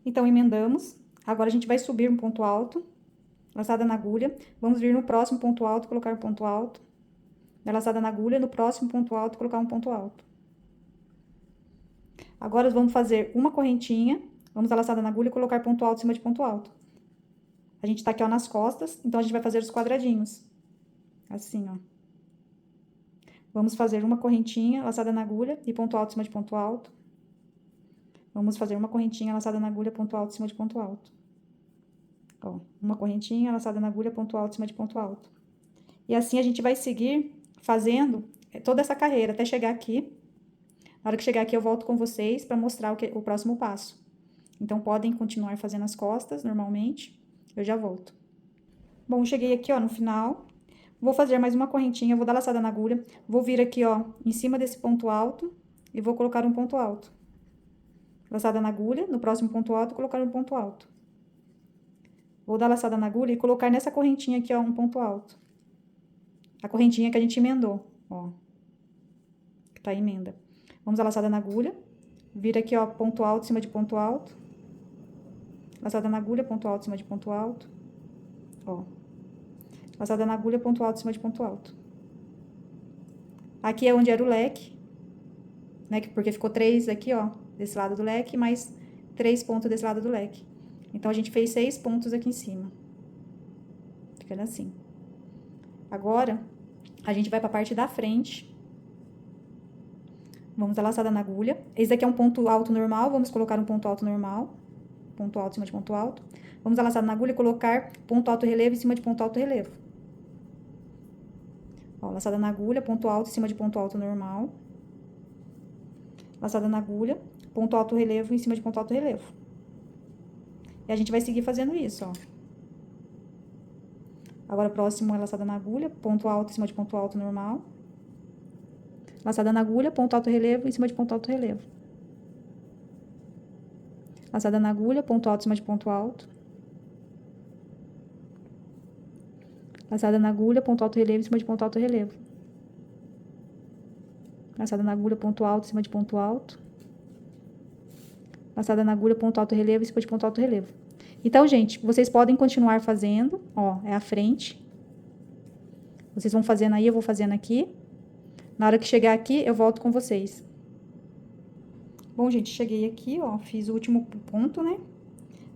Então, emendamos. Agora, a gente vai subir um ponto alto. Laçada na agulha. Vamos vir no próximo ponto alto, colocar um ponto alto. Dar laçada na agulha, no próximo ponto alto, colocar um ponto alto. Agora, vamos fazer uma correntinha. Vamos dar laçada na agulha e colocar ponto alto em cima de ponto alto. A gente tá aqui, ó, nas costas. Então, a gente vai fazer os quadradinhos. Assim, ó. Vamos fazer uma correntinha, laçada na agulha e ponto alto em cima de ponto alto. Vamos fazer uma correntinha, laçada na agulha, ponto alto em cima de ponto alto. Ó, uma correntinha, laçada na agulha, ponto alto em cima de ponto alto. E assim a gente vai seguir fazendo toda essa carreira até chegar aqui. Na hora que chegar aqui, eu volto com vocês para mostrar o próximo passo. Então, podem continuar fazendo as costas normalmente. Eu já volto. Bom, cheguei aqui, ó, no final. Vou fazer mais uma correntinha, vou dar laçada na agulha. Vou vir aqui, ó, em cima desse ponto alto e vou colocar um ponto alto. Laçada na agulha, no próximo ponto alto, colocar um ponto alto. Vou dar laçada na agulha e colocar nessa correntinha aqui, ó, um ponto alto. A correntinha que a gente emendou, ó. Que tá a emenda. Vamos dar laçada na agulha. Vira aqui, ó, ponto alto em cima de ponto alto. Laçada na agulha, ponto alto em cima de ponto alto. Ó. Laçada na agulha, ponto alto em cima de ponto alto. Aqui é onde era o leque, né? Porque ficou 3 aqui, ó, desse lado do leque, mais 3 pontos desse lado do leque. Então, a gente fez 6 pontos aqui em cima. Ficando assim. Agora, a gente vai pra parte da frente. Vamos dar laçada na agulha. Esse aqui é um ponto alto normal, vamos colocar um ponto alto normal. Ponto alto em cima de ponto alto. Vamos dar laçada na agulha e colocar ponto alto relevo em cima de ponto alto relevo. Ó, laçada na agulha, ponto alto em cima de ponto alto normal. Laçada na agulha, ponto alto relevo em cima de ponto alto relevo. E a gente vai seguir fazendo isso, ó. Agora, o próximo é laçada na agulha, ponto alto em cima de ponto alto normal. Laçada na agulha, ponto alto relevo em cima de ponto alto relevo. Laçada na agulha, ponto alto em cima de ponto alto. Laçada na agulha, ponto alto relevo em cima de ponto alto relevo. Laçada na agulha, ponto alto em cima de ponto alto. Laçada na agulha, ponto alto relevo em cima de ponto alto relevo. Então, gente, vocês podem continuar fazendo, ó, é a frente. Vocês vão fazendo aí, eu vou fazendo aqui. Na hora que chegar aqui, eu volto com vocês. Bom, gente, cheguei aqui, ó, fiz o último ponto, né?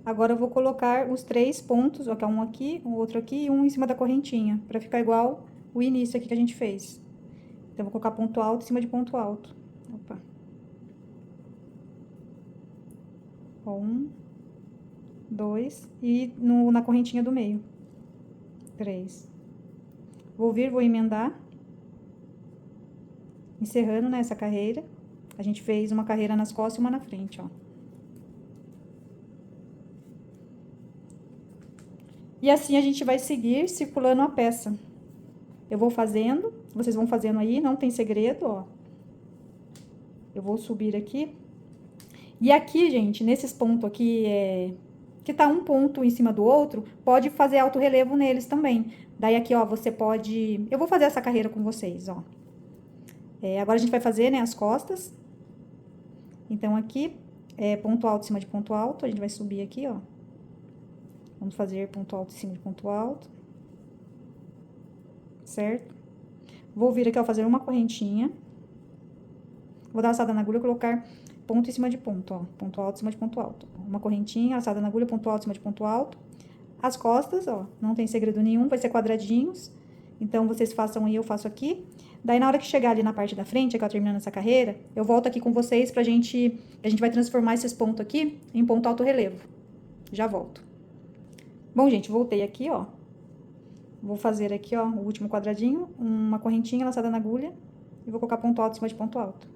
Agora, eu vou colocar os 3 pontos, ó, que é um aqui, um outro aqui e um em cima da correntinha, pra ficar igual o início aqui que a gente fez. Então, eu vou colocar ponto alto em cima de ponto alto. Opa. Ó, 1, 2 e na correntinha do meio. 3. Vou vir, vou emendar. Encerrando, né, essa carreira. A gente fez uma carreira nas costas e uma na frente, ó. E assim a gente vai seguir circulando a peça. Eu vou fazendo, vocês vão fazendo aí, não tem segredo, ó. Eu vou subir aqui. E aqui, gente, nesses pontos aqui, que tá um ponto em cima do outro, pode fazer alto relevo neles também. Daí aqui, ó, você pode... Eu vou fazer essa carreira com vocês, ó. Agora a gente vai fazer, né, as costas. Então, aqui, ponto alto em cima de ponto alto, a gente vai subir aqui, ó. Vamos fazer ponto alto em cima de ponto alto. Certo? Vou vir aqui, ó, fazer uma correntinha. Vou dar laçada na agulha e colocar ponto em cima de ponto, ó. Ponto alto em cima de ponto alto. Uma correntinha, laçada na agulha, ponto alto em cima de ponto alto. As costas, ó, não tem segredo nenhum, vai ser quadradinhos. Então, vocês façam aí, eu faço aqui. Daí, na hora que chegar ali na parte da frente, que eu terminando essa carreira, eu volto aqui com vocês pra gente... A gente vai transformar esses pontos aqui em ponto alto relevo. Já volto. Bom, gente, voltei aqui, ó. Vou fazer aqui, ó, o último quadradinho, uma correntinha laçada na agulha. E vou colocar ponto alto em cima de ponto alto.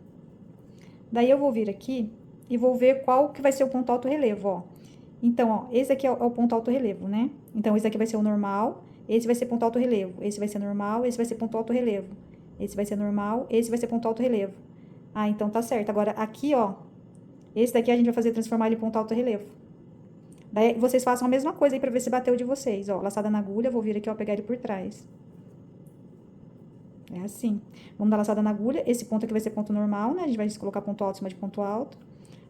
Daí, eu vou vir aqui e vou ver qual que vai ser o ponto alto relevo, ó. Então, ó, esse aqui é o ponto alto relevo, né? Então, esse aqui vai ser o normal, esse vai ser ponto alto relevo, esse vai ser normal, esse vai ser ponto alto relevo. Esse vai ser normal, esse vai ser ponto alto relevo. Ah, então tá certo. Agora, aqui, ó, esse daqui a gente vai fazer transformar ele em ponto alto relevo. Daí, vocês façam a mesma coisa aí pra ver se bateu de vocês, ó. Laçada na agulha, vou vir aqui, ó, pegar ele por trás. É assim. Vamos dar laçada na agulha, esse ponto aqui vai ser ponto normal, né? A gente vai colocar ponto alto em cima de ponto alto.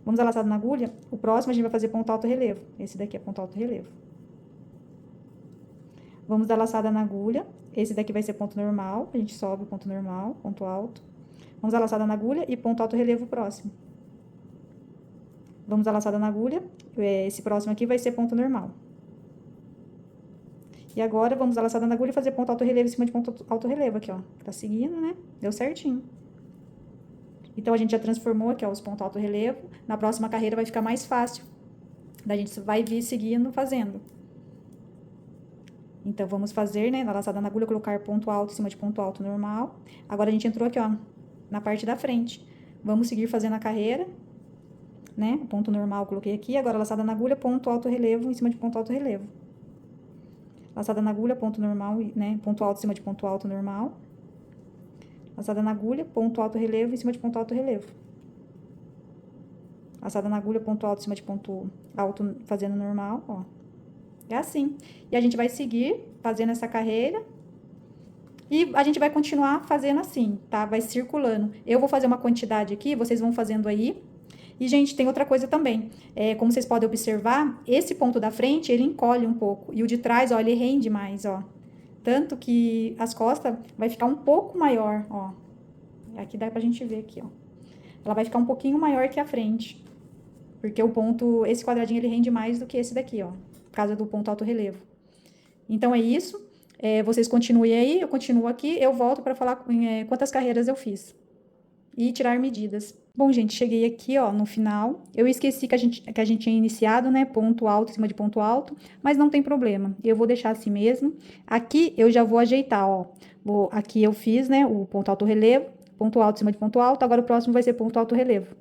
Vamos dar laçada na agulha, o próximo a gente vai fazer ponto alto relevo. Esse daqui é ponto alto relevo. Vamos dar laçada na agulha, esse daqui vai ser ponto normal, a gente sobe o ponto normal, ponto alto. Vamos dar laçada na agulha e ponto alto relevo próximo. Vamos dar laçada na agulha, esse próximo aqui vai ser ponto normal. E agora, vamos dar laçada na agulha e fazer ponto alto relevo em cima de ponto alto relevo aqui, ó. Tá seguindo, né? Deu certinho. Então, a gente já transformou aqui, ó, os pontos alto relevo. Na próxima carreira vai ficar mais fácil. Daí, a gente vai vir seguindo, fazendo. Então, vamos fazer, né, na laçada na agulha, colocar ponto alto em cima de ponto alto normal. Agora, a gente entrou aqui, ó, na parte da frente. Vamos seguir fazendo a carreira, né, ponto normal, coloquei aqui. Agora, laçada na agulha, ponto alto relevo em cima de ponto alto relevo. Laçada na agulha, ponto normal, né, ponto alto em cima de ponto alto normal. Laçada na agulha, ponto alto relevo em cima de ponto alto relevo. Laçada na agulha, ponto alto em cima de ponto alto, fazendo normal, ó. É assim. E a gente vai seguir fazendo essa carreira. E a gente vai continuar fazendo assim, tá? Vai circulando. Eu vou fazer uma quantidade aqui, vocês vão fazendo aí. E, gente, tem outra coisa também. Como vocês podem observar, esse ponto da frente, ele encolhe um pouco. E o de trás, ó, ele rende mais, ó. Tanto que as costas vai ficar um pouco maior, ó. Aqui dá pra gente ver aqui, ó. Ela vai ficar um pouquinho maior que a frente. Porque o ponto, esse quadradinho, ele rende mais do que esse daqui, ó. Por causa do ponto alto relevo. Então, é isso. Vocês continuem aí, eu continuo aqui. Eu volto pra falar quantas carreiras eu fiz. E tirar medidas. Bom, gente, cheguei aqui, ó, no final. Eu esqueci que a gente tinha iniciado, né, ponto alto em cima de ponto alto, mas não tem problema. Eu vou deixar assim mesmo. Aqui eu já vou ajeitar, ó. Aqui eu fiz, né, o ponto alto relevo, ponto alto em cima de ponto alto. Agora o próximo vai ser ponto alto relevo.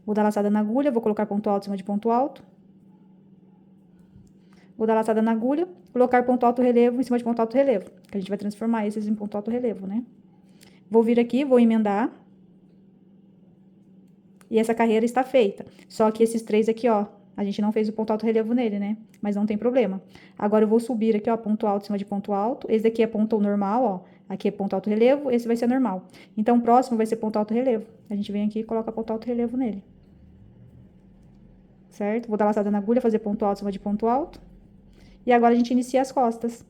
Vou dar laçada na agulha, vou colocar ponto alto em cima de ponto alto. Vou dar laçada na agulha, colocar ponto alto relevo em cima de ponto alto relevo, que a gente vai transformar esses em ponto alto relevo, né? Vou vir aqui, vou emendar. E essa carreira está feita. Só que esses três aqui, ó, a gente não fez o ponto alto relevo nele, né? Mas não tem problema. Agora eu vou subir aqui, ó, ponto alto em cima de ponto alto. Esse daqui é ponto normal, ó. Aqui é ponto alto relevo, esse vai ser normal. Então, o próximo vai ser ponto alto relevo. A gente vem aqui e coloca ponto alto relevo nele. Certo? Vou dar laçada na agulha, fazer ponto alto em cima de ponto alto. E agora a gente inicia as costas.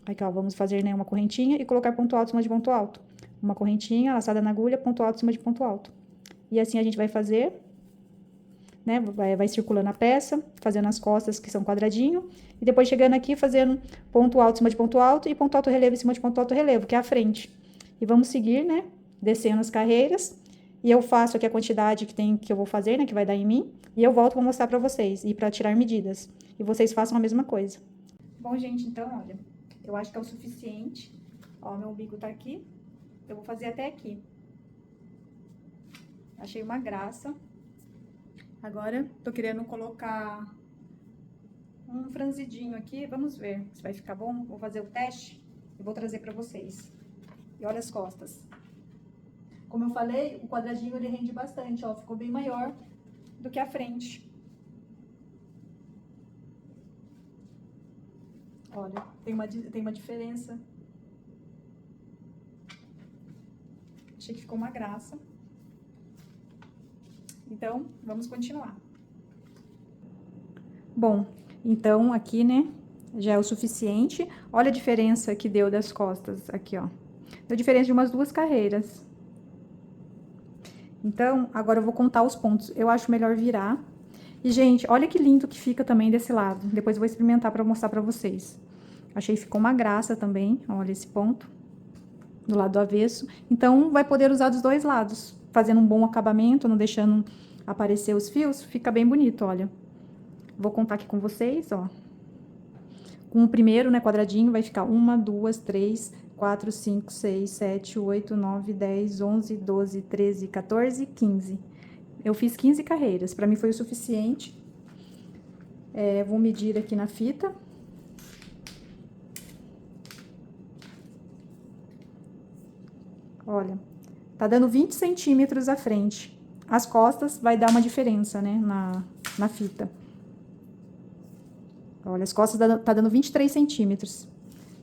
Aqui, ó, vamos fazer, né, uma correntinha e colocar ponto alto em cima de ponto alto. Uma correntinha, laçada na agulha, ponto alto em cima de ponto alto. E assim a gente vai fazer, né, vai circulando a peça, fazendo as costas que são quadradinho. E depois chegando aqui, fazendo ponto alto em cima de ponto alto e ponto alto relevo em cima de ponto alto relevo, que é a frente. E vamos seguir, né, descendo as carreiras. E eu faço aqui a quantidade que eu vou fazer, né, que vai dar em mim. E eu volto pra mostrar pra vocês, e pra tirar medidas. E vocês façam a mesma coisa. Bom, gente, então, olha, eu acho que é o suficiente. Ó, meu umbigo tá aqui. Eu vou fazer até aqui. Achei uma graça. Agora, tô querendo colocar um franzidinho aqui. Vamos ver se vai ficar bom. Vou fazer o teste e vou trazer pra vocês. E olha as costas. Como eu falei, o quadradinho ele rende bastante, ó. Ficou bem maior do que a frente. Olha, tem uma diferença. Achei que ficou uma graça. Então, vamos continuar. Bom, então aqui, né, já é o suficiente. Olha a diferença que deu das costas aqui, ó. Deu diferença de umas 2 carreiras. Então, agora eu vou contar os pontos. Eu acho melhor virar. E, gente, olha que lindo que fica também desse lado. Depois eu vou experimentar pra mostrar pra vocês. Achei que ficou uma graça também. Olha esse ponto. Do lado do avesso. Então, vai poder usar dos dois lados. Fazendo um bom acabamento, não deixando aparecer os fios. Fica bem bonito, olha. Vou contar aqui com vocês, ó. Com o primeiro, né, quadradinho, vai ficar 1, 2, 3, 4, 5, 6, 7, 8, 9, 10, 11, 12, 13, 14, 15. Eu fiz 15 carreiras. Pra mim foi o suficiente. Vou medir aqui na fita. Olha, tá dando 20 centímetros à frente. As costas vai dar uma diferença, né, na fita. Olha, as costas tá dando 23 centímetros.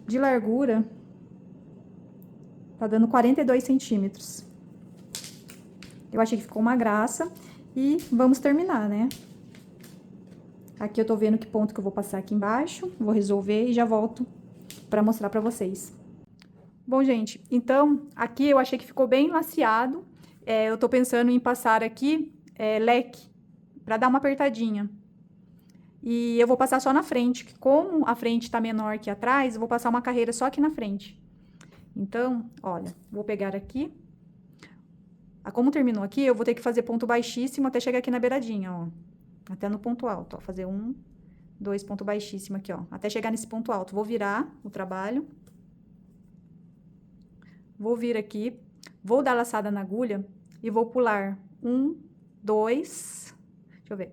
De largura, tá dando 42 centímetros. Eu achei que ficou uma graça. E vamos terminar, né? Aqui eu tô vendo que ponto que eu vou passar aqui embaixo. Vou resolver e já volto pra mostrar pra vocês. Bom, gente, então, aqui eu achei que ficou bem laceado. Eu tô pensando em passar aqui leque, pra dar uma apertadinha. E eu vou passar só na frente, que como a frente tá menor que atrás, eu vou passar uma carreira só aqui na frente. Então, olha, vou pegar aqui. Como terminou aqui, eu vou ter que fazer ponto baixíssimo até chegar aqui na beiradinha, ó. Até no ponto alto, ó. Fazer 1, 2 ponto baixíssimo aqui, ó. Até chegar nesse ponto alto. Vou virar o trabalho. Vou vir aqui, vou dar laçada na agulha e vou pular 1, 2, deixa eu ver,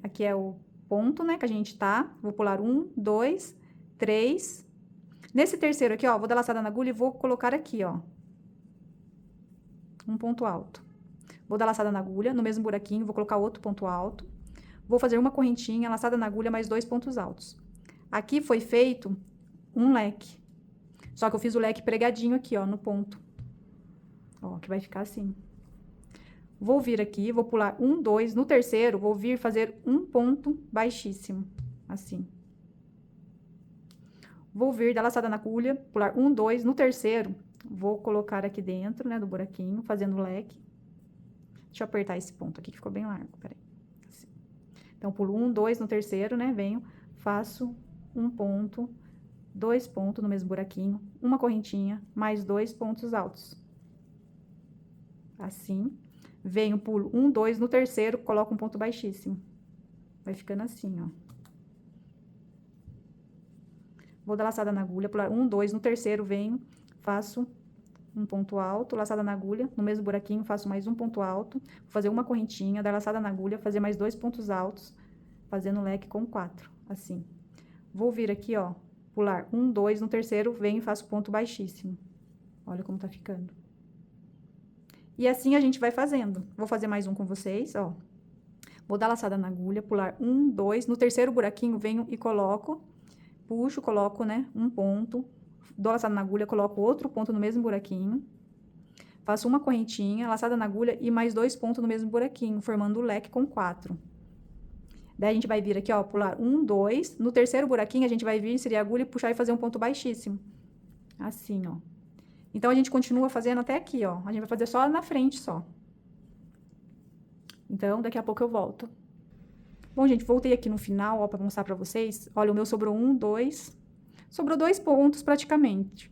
aqui é o ponto, né, que a gente tá, vou pular 1, 2, 3, nesse terceiro aqui, ó, vou dar laçada na agulha e vou colocar aqui, ó, um ponto alto. Vou dar laçada na agulha, no mesmo buraquinho, vou colocar outro ponto alto. Vou fazer uma correntinha, laçada na agulha, mais 2 pontos altos. Aqui foi feito um leque. Só que eu fiz o leque pregadinho aqui, ó, no ponto. Ó, que vai ficar assim. Vou vir aqui, vou pular 1, 2. No terceiro, vou vir fazer um ponto baixíssimo. Assim. Vou vir, dar laçada na agulha, pular 1, 2. No terceiro, vou colocar aqui dentro, né, do buraquinho, fazendo o leque. Deixa eu apertar esse ponto aqui, que ficou bem largo, peraí. Assim. Então, pulo 1, 2 no terceiro, né, venho, faço um ponto, 2 pontos no mesmo buraquinho, uma correntinha, mais 2 pontos altos. Assim. Venho, pulo 1, 2 no terceiro, coloco um ponto baixíssimo. Vai ficando assim, ó. Vou dar laçada na agulha, pular 1, 2 no terceiro, venho, faço um ponto alto, laçada na agulha, no mesmo buraquinho, faço mais um ponto alto, vou fazer uma correntinha, dar laçada na agulha, fazer mais 2 pontos altos, fazendo leque com 4, assim. Vou vir aqui, ó, pular 1, 2 no terceiro, venho e faço ponto baixíssimo. Olha como tá ficando. E assim a gente vai fazendo. Vou fazer mais um com vocês, ó. Vou dar laçada na agulha, pular 1, 2, no terceiro buraquinho, venho e coloco, puxo, coloco, né, um ponto, dou laçada na agulha, coloco outro ponto no mesmo buraquinho, faço uma correntinha, laçada na agulha e mais 2 pontos no mesmo buraquinho, formando o leque com 4. Daí, a gente vai vir aqui, ó, pular 1, 2, no terceiro buraquinho, a gente vai vir, inserir a agulha e puxar e fazer um ponto baixíssimo. Assim, ó. Então, a gente continua fazendo até aqui, ó. A gente vai fazer só na frente, só. Então, daqui a pouco eu volto. Bom, gente, voltei aqui no final, ó, pra mostrar pra vocês. Olha, o meu sobrou 1, 2. Sobrou 2 pontos, praticamente.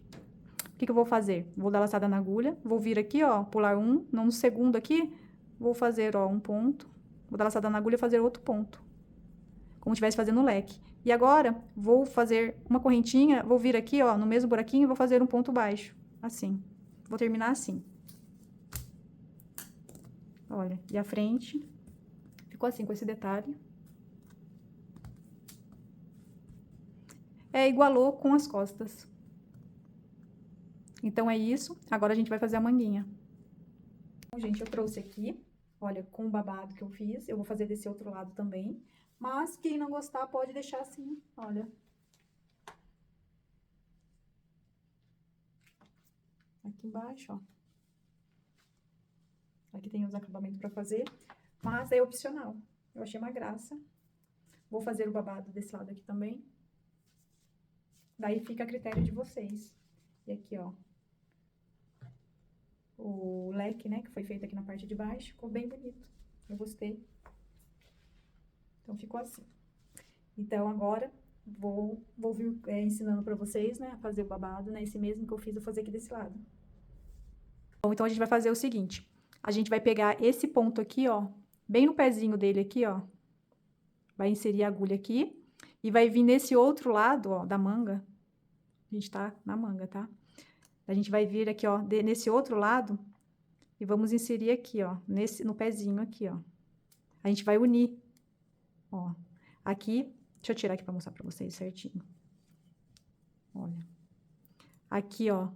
O que que eu vou fazer? Vou dar laçada na agulha, vou vir aqui, ó, pular 1. No segundo aqui, vou fazer, ó, um ponto. Vou dar laçada na agulha e fazer outro ponto. Como se estivesse fazendo leque. E agora, vou fazer uma correntinha, vou vir aqui, ó, no mesmo buraquinho, e vou fazer um ponto baixo. Assim. Vou terminar assim. Olha, e a frente ficou assim, com esse detalhe. Igualou com as costas. Então, é isso. Agora, a gente vai fazer a manguinha. Bom, gente, eu trouxe aqui, olha, com o babado que eu fiz. Eu vou fazer desse outro lado também. Mas, quem não gostar, pode deixar assim, olha. Aqui embaixo, ó. Aqui tem os acabamentos pra fazer, mas é opcional. Eu achei uma graça. Vou fazer o babado desse lado aqui também. Daí fica a critério de vocês. E aqui, ó. O leque, né, que foi feito aqui na parte de baixo, ficou bem bonito. Eu gostei. Então, ficou assim. Então, agora, vou vir ensinando pra vocês, né, a fazer o babado, né, esse mesmo que eu fiz, eu vou fazer aqui desse lado. Bom, então, a gente vai fazer o seguinte. A gente vai pegar esse ponto aqui, ó, bem no pezinho dele aqui, ó. Vai inserir a agulha aqui e vai vir nesse outro lado, ó, da manga. A gente tá na manga, tá? A gente vai vir aqui, ó, nesse outro lado e vamos inserir aqui, ó, no pezinho aqui, ó. A gente vai unir, ó. Aqui, deixa eu tirar aqui pra mostrar pra vocês certinho. Olha. Aqui, ó,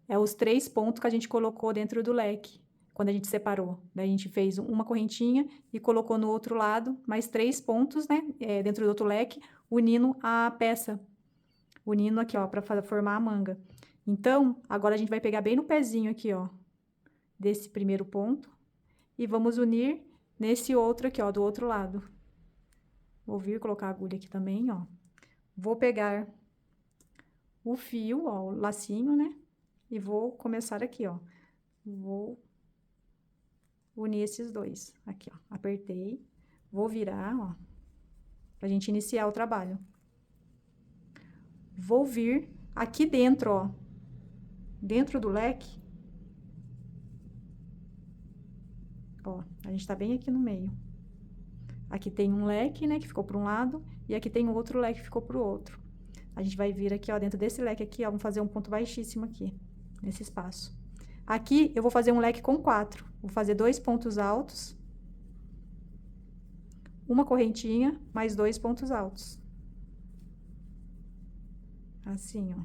é os 3 pontos que a gente colocou dentro do leque, quando a gente separou. Daí, a gente fez uma correntinha e colocou no outro lado mais 3 pontos, né, dentro do outro leque, unindo a peça. Unindo aqui, ó, pra formar a manga. Então, agora a gente vai pegar bem no pezinho aqui, ó, desse primeiro ponto, e vamos unir nesse outro aqui, ó, do outro lado. Vou vir colocar a agulha aqui também, ó. Vou pegar o fio, ó, o lacinho, né, e vou começar aqui, ó. Vou unir esses dois. Aqui, ó, apertei, vou virar, ó, pra gente iniciar o trabalho. Vou vir aqui dentro, ó, dentro do leque, ó, a gente tá bem aqui no meio. Aqui tem um leque, né, que ficou para um lado, e aqui tem outro leque que ficou pro outro. A gente vai vir aqui, ó, dentro desse leque aqui, ó, vamos fazer um ponto baixíssimo aqui, nesse espaço. Aqui, eu vou fazer um leque com 4. Vou fazer 2 pontos altos, uma correntinha, mais 2 pontos altos. Assim, ó.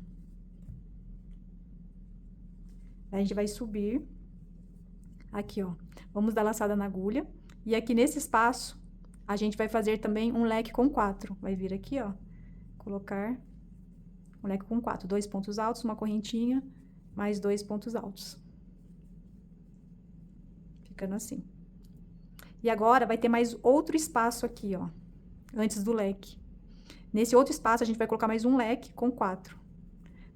Aí, a gente vai subir Aqui, ó. Vamos dar laçada na agulha. E aqui nesse espaço, a gente vai fazer também um leque com 4. Vai vir aqui, ó. Colocar um leque com 4. 2 pontos altos, uma correntinha, mais 2 pontos altos. Ficando assim. E agora, vai ter mais outro espaço aqui, ó. Antes do leque. Nesse outro espaço, a gente vai colocar mais um leque com 4.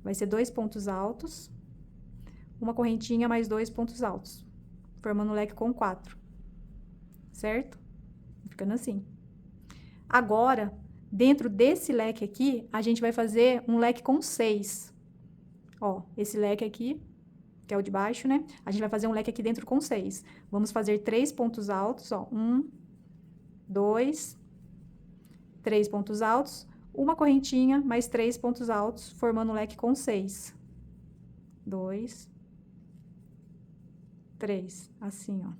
Vai ser 2 pontos altos, uma correntinha, mais 2 pontos altos. Formando um leque com 4. Certo? Ficando assim. Agora, dentro desse leque aqui, a gente vai fazer um leque com 6. Ó, esse leque aqui, que é o de baixo, né? A gente vai fazer um leque aqui dentro com 6. Vamos fazer 3 pontos altos, ó. 1, 2, 3 pontos altos, uma correntinha, mais 3 pontos altos, formando um leque com 6. 2, 3, assim, ó.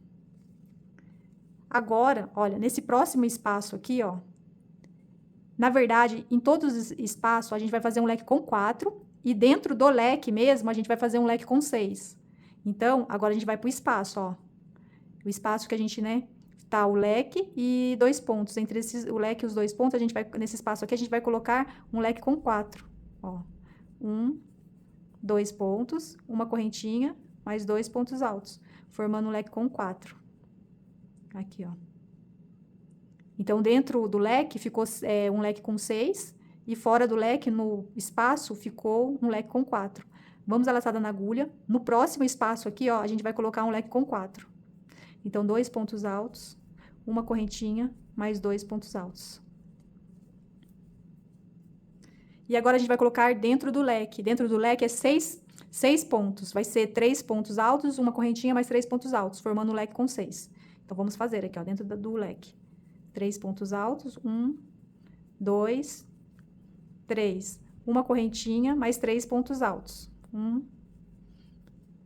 Agora, olha, nesse próximo espaço aqui, ó, na verdade, em todos os espaços, a gente vai fazer um leque com 4, e dentro do leque mesmo, a gente vai fazer um leque com 6. Então, agora a gente vai pro espaço, ó. O espaço que a gente, né, tá o leque e 2 pontos. Entre o leque e os 2 pontos, a gente vai, nesse espaço aqui, a gente vai colocar um leque com 4, ó. 1, 2 pontos, uma correntinha, mais 2 pontos altos, formando um leque com 4. Aqui, ó. Então, dentro do leque, ficou um leque com 6, e fora do leque, no espaço, ficou um leque com 4. Vamos a laçada na agulha. No próximo espaço aqui, ó, a gente vai colocar um leque com 4. Então, 2 pontos altos, uma correntinha, mais 2 pontos altos. E agora, a gente vai colocar dentro do leque. Dentro do leque é 6 pontos. Vai ser 3 pontos altos, uma correntinha, mais 3 pontos altos, formando um leque com 6. Então, vamos fazer aqui, ó, dentro do leque. 3 pontos altos, 1, 2, 3. Uma correntinha, mais 3 pontos altos. 1,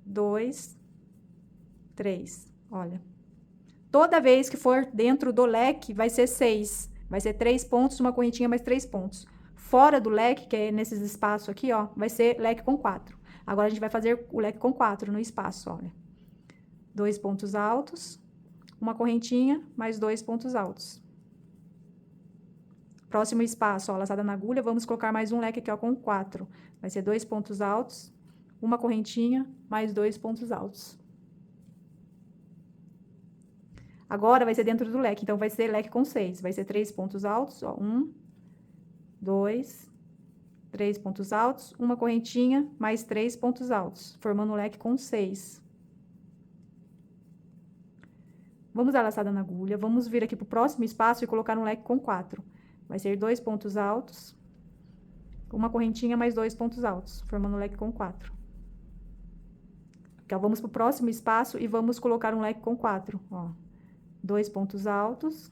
2, 3. Olha. Toda vez que for dentro do leque, vai ser 6. Vai ser 3 pontos, uma correntinha, mais 3 pontos. Fora do leque, que é nesses espaços aqui, ó, vai ser leque com 4. Agora, a gente vai fazer o leque com 4 no espaço, olha. 2 pontos altos, uma correntinha, mais 2 pontos altos. Próximo espaço, ó, laçada na agulha, vamos colocar mais um leque aqui, ó, com 4. Vai ser 2 pontos altos, uma correntinha, mais 2 pontos altos. Agora, vai ser dentro do leque, então, vai ser leque com 6. Vai ser 3 pontos altos, ó, 1, 2, 3 pontos altos, uma correntinha, mais 3 pontos altos, formando um leque com 6. Vamos dar laçada na agulha, vamos vir aqui pro próximo espaço e colocar um leque com 4. Vai ser 2 pontos altos, uma correntinha, mais 2 pontos altos, formando um leque com 4. Então, vamos pro próximo espaço e vamos colocar um leque com 4, ó. 2 pontos altos,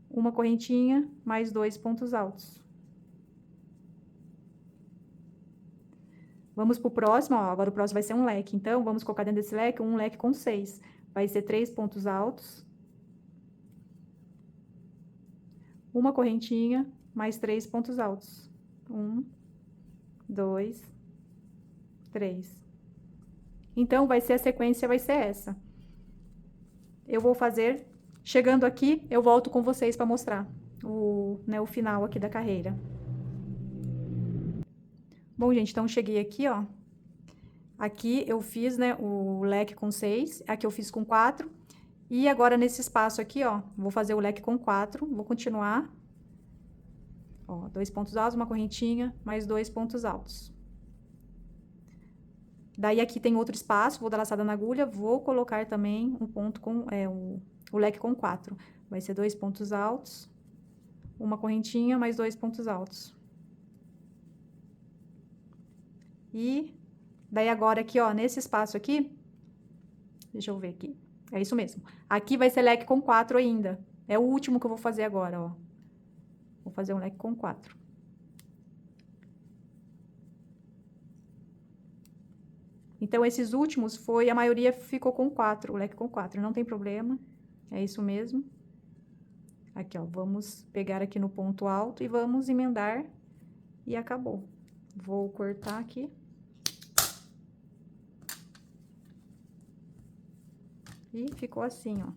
uma correntinha, mais 2 pontos altos. Vamos pro próximo, ó, agora o próximo vai ser um leque. Então, vamos colocar dentro desse leque um leque com 6. Vai ser 3 pontos altos, uma correntinha, mais 3 pontos altos. 1, 2, 3. Então, vai ser a sequência, vai ser essa. Eu vou fazer, chegando aqui, eu volto com vocês para mostrar o final aqui da carreira. Bom, gente, então, cheguei aqui, ó. Aqui eu fiz, né, o leque com 6, aqui eu fiz com 4. E agora, nesse espaço aqui, ó, vou fazer o leque com 4, vou continuar. Ó, 2 pontos altos, uma correntinha, mais 2 pontos altos. Daí, aqui tem outro espaço, vou dar laçada na agulha, vou colocar também um ponto com, o leque com 4. Vai ser 2 pontos altos, uma correntinha, mais 2 pontos altos. E daí, agora aqui, ó, nesse espaço aqui, deixa eu ver aqui, é isso mesmo. Aqui vai ser leque com 4 ainda, é o último que eu vou fazer agora, ó. Vou fazer um leque com 4. Então, esses últimos a maioria ficou com 4, o leque com 4, não tem problema, é isso mesmo. Aqui, ó, vamos pegar aqui no ponto alto e vamos emendar e acabou. Vou cortar aqui. E ficou assim, ó.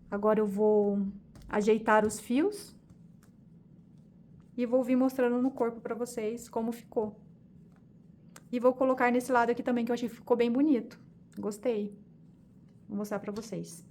Agora eu vou ajeitar os fios. E vou vir mostrando no corpo pra vocês como ficou. E vou colocar nesse lado aqui também, que eu achei que ficou bem bonito. Gostei. Vou mostrar pra vocês.